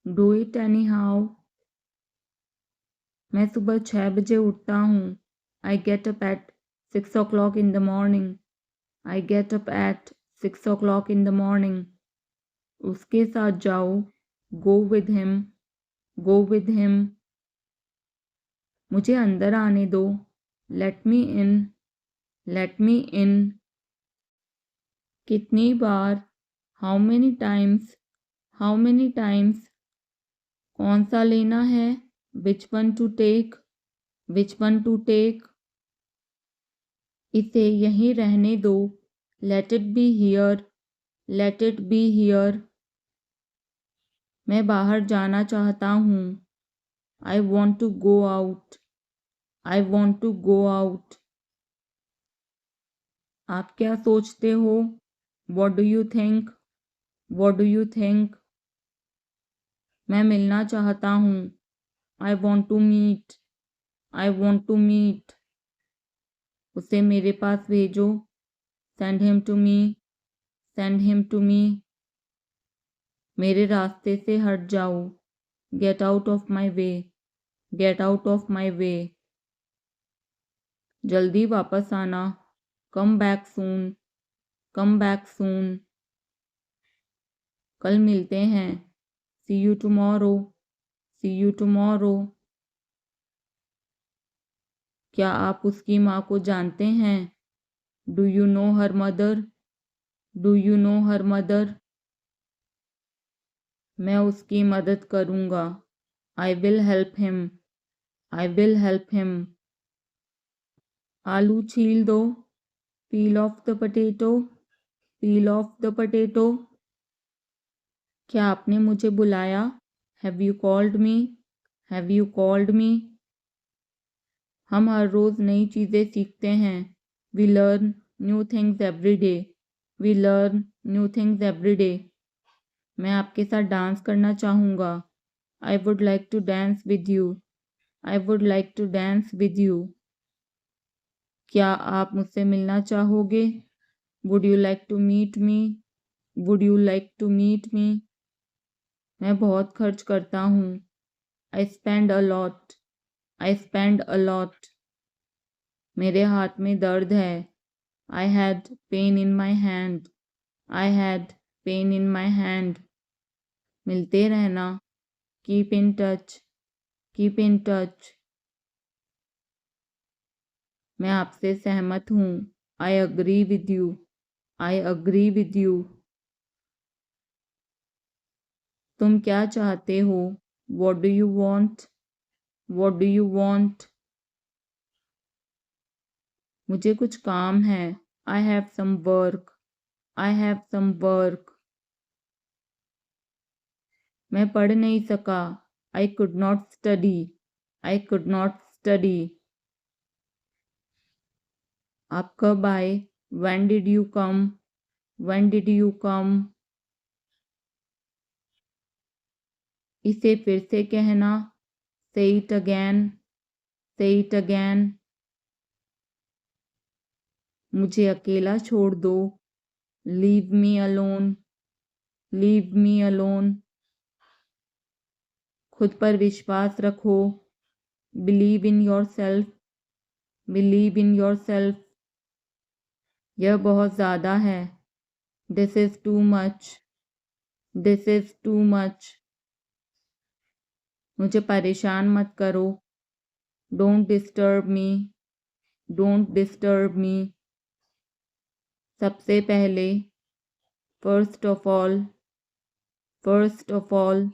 Do it anyhow. मैं सुबह 6 बजे उठता हूँ। I get up at 6 o'clock in the morning. I get up at 6 o'clock in the morning. उसके साथ जाओ। Go with him. Go with him. मुझे अंदर आने दो। Let me in. Let me in. कितनी बार? How many times? How many times? कौन सा लेना है? Which one to take? Which one to take? इसे यहीं रहने दो। Let it be here. Let it be here. मैं बाहर जाना चाहता हूँ। I want to go out. I want to go out. आप क्या सोचते हो? What do you think? What do you think? मैं मिलना चाहता हूँ। I want to meet. I want to meet. उसे मेरे पास भेजो। Send him to me. Send him to me. मेरे रास्ते से हट जाओ। Get out of my way. Get out of my way. जल्दी वापस आना। Come back soon. Come back soon. कल मिलते हैं। See you tomorrow. See you tomorrow. क्या आप उसकी माँ को जानते हैं? Do you know her mother? Do you know her mother? मैं उसकी मदद करूँगा। I will help him. I will help him. आलू छील दो। Peel off the potato. Peel off the potato. क्या आपने मुझे बुलाया? Have you called me? Have you called me? हम हर रोज़ नई चीज़ें सीखते हैं। We learn new things every day. We learn new things every day. मैं आपके साथ डांस करना चाहूँगा। I would like to dance with you. I would like to dance with you. क्या आप मुझसे मिलना चाहोगे? Would you like to meet me? Would you like to meet me? मैं बहुत खर्च करता हूँ। I spend a lot. I spend a lot. मेरे हाथ में दर्द है। I had pain in my hand. I had pain in my hand. मिलते रहना। Keep in touch. Keep in touch. मैं आपसे सहमत हूँ। I agree with you. I agree with you. तुम क्या चाहते हो? What do you want? What do you want? मुझे कुछ काम है। I have some work. I have some work. मैं पढ़ नहीं सका। I could not study. I could not study. आप कब आए? When did you come? When did you come? इसे फिर से कहना। Say it again. Say it again. मुझे अकेला छोड़ दो। Leave me alone. Leave me alone. खुद पर विश्वास रखो। Believe in your self. Believe in your self. यह बहुत ज़्यादा है। This is too much. This is too much. मुझे परेशान मत करो। Don't disturb me. Don't disturb me. सबसे पहले। First of all. First of all.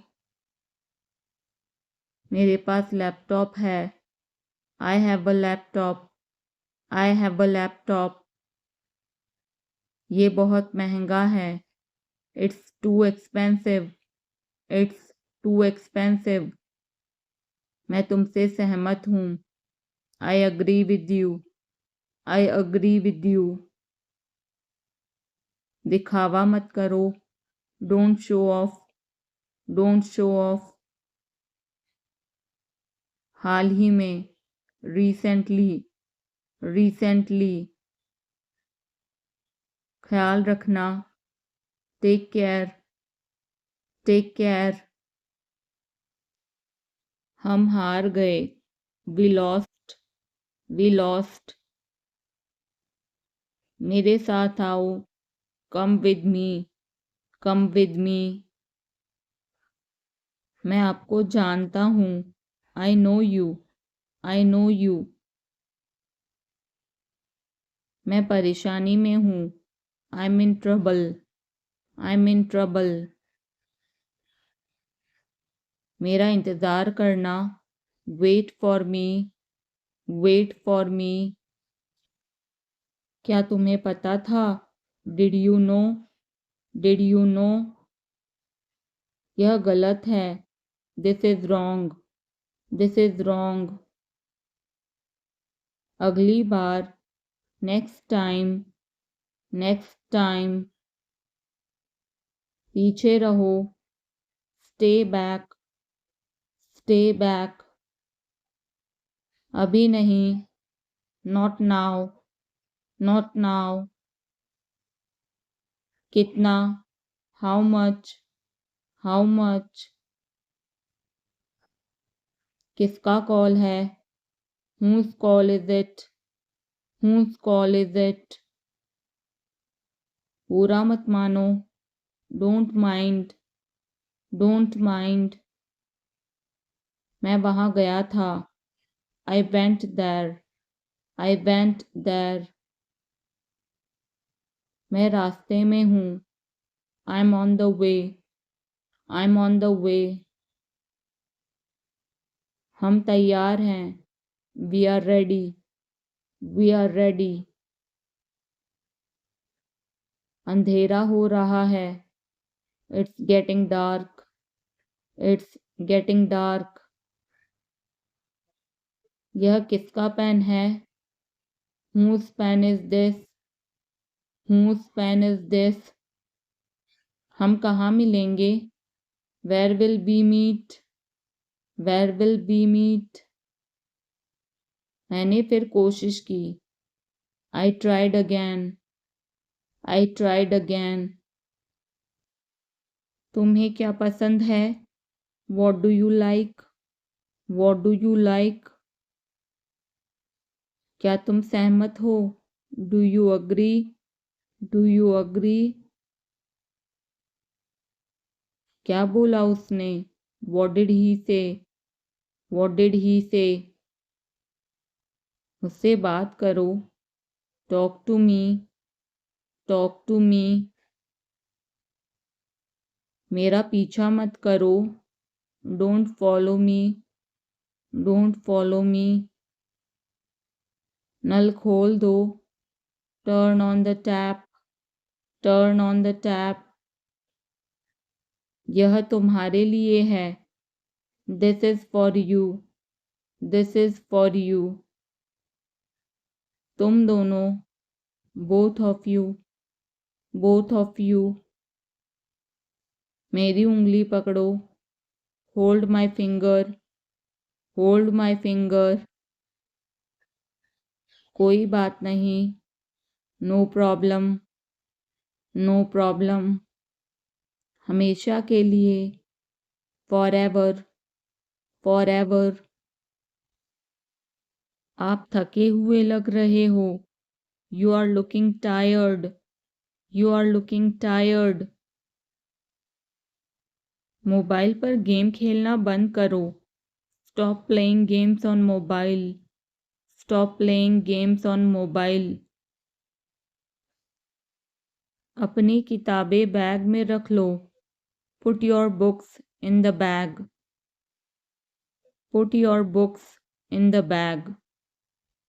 मेरे पास लैपटॉप है। I have a laptop. I have a laptop. ये बहुत महंगा है। It's too expensive. It's too expensive. मैं तुमसे सहमत हूँ। I agree with you. I agree with you. दिखावा मत करो। Don't show off. Don't show off. हाल ही में। रिसेंटली। रिसेंटली। ख्याल रखना। Take care. Take care. हम हार गए। We lost. We lost. मेरे साथ आओ। Come with me. Come with me. मैं आपको जानता हूँ। I know you. I know you. मैं परेशानी में हूँ। I am in trouble. I am in trouble. मेरा इंतज़ार करना। Wait for me. Wait for me. क्या तुम्हें पता था? Did you know? Did you know? यह गलत है। This is wrong. This is wrong. अगली बार। Next time. Next time. पीछे रहो। Stay back. Stay back. अभी नहीं। Not now. Not now. कितना? How much? How much? किसका कॉल है? Whose call is it? Whose call is it? बुरा मत मानो। Don't mind. Don't mind. मैं वहाँ गया था। I went there. I went there. मैं रास्ते में हूँ। I'm on the way. I'm on the way. हम तैयार हैं. We are ready. We are ready. अंधेरा हो रहा है. It's getting dark. It's getting dark. यह किसका पेन है? Whose pen is this? Whose pen is this? हम कहाँ मिलेंगे? Where will we meet? Where will we meet? मैंने फिर कोशिश की. I tried again. I tried again. तुम्हें क्या पसंद है? What do you like? What do you like? क्या तुम सहमत हो? Do you agree? Do you agree? क्या बोला उसने? What did he say? What did he say? मुझसे बात करो. Talk to me. Talk to me. मेरा पीछा मत करो. Don't follow me. Don't follow me. नल खोल दो. Turn on the tap. Turn on the tap. यह तुम्हारे लिए है. This is for you. This is for you. तुम दोनों. Both of you. Both of you. मेरी उंगली पकड़ो. Hold my finger. Hold my finger. कोई बात नहीं. No problem. No problem. हमेशा के लिए. Forever. Forever. आप थके हुए लग रहे हो. You are looking tired. You are looking tired. Mobile पर गेम खेलना बंद करो. Stop playing games on mobile. Stop playing games on mobile. अपनी किताबें बैग में रख लो. Put your books in the bag. Put your books in the bag.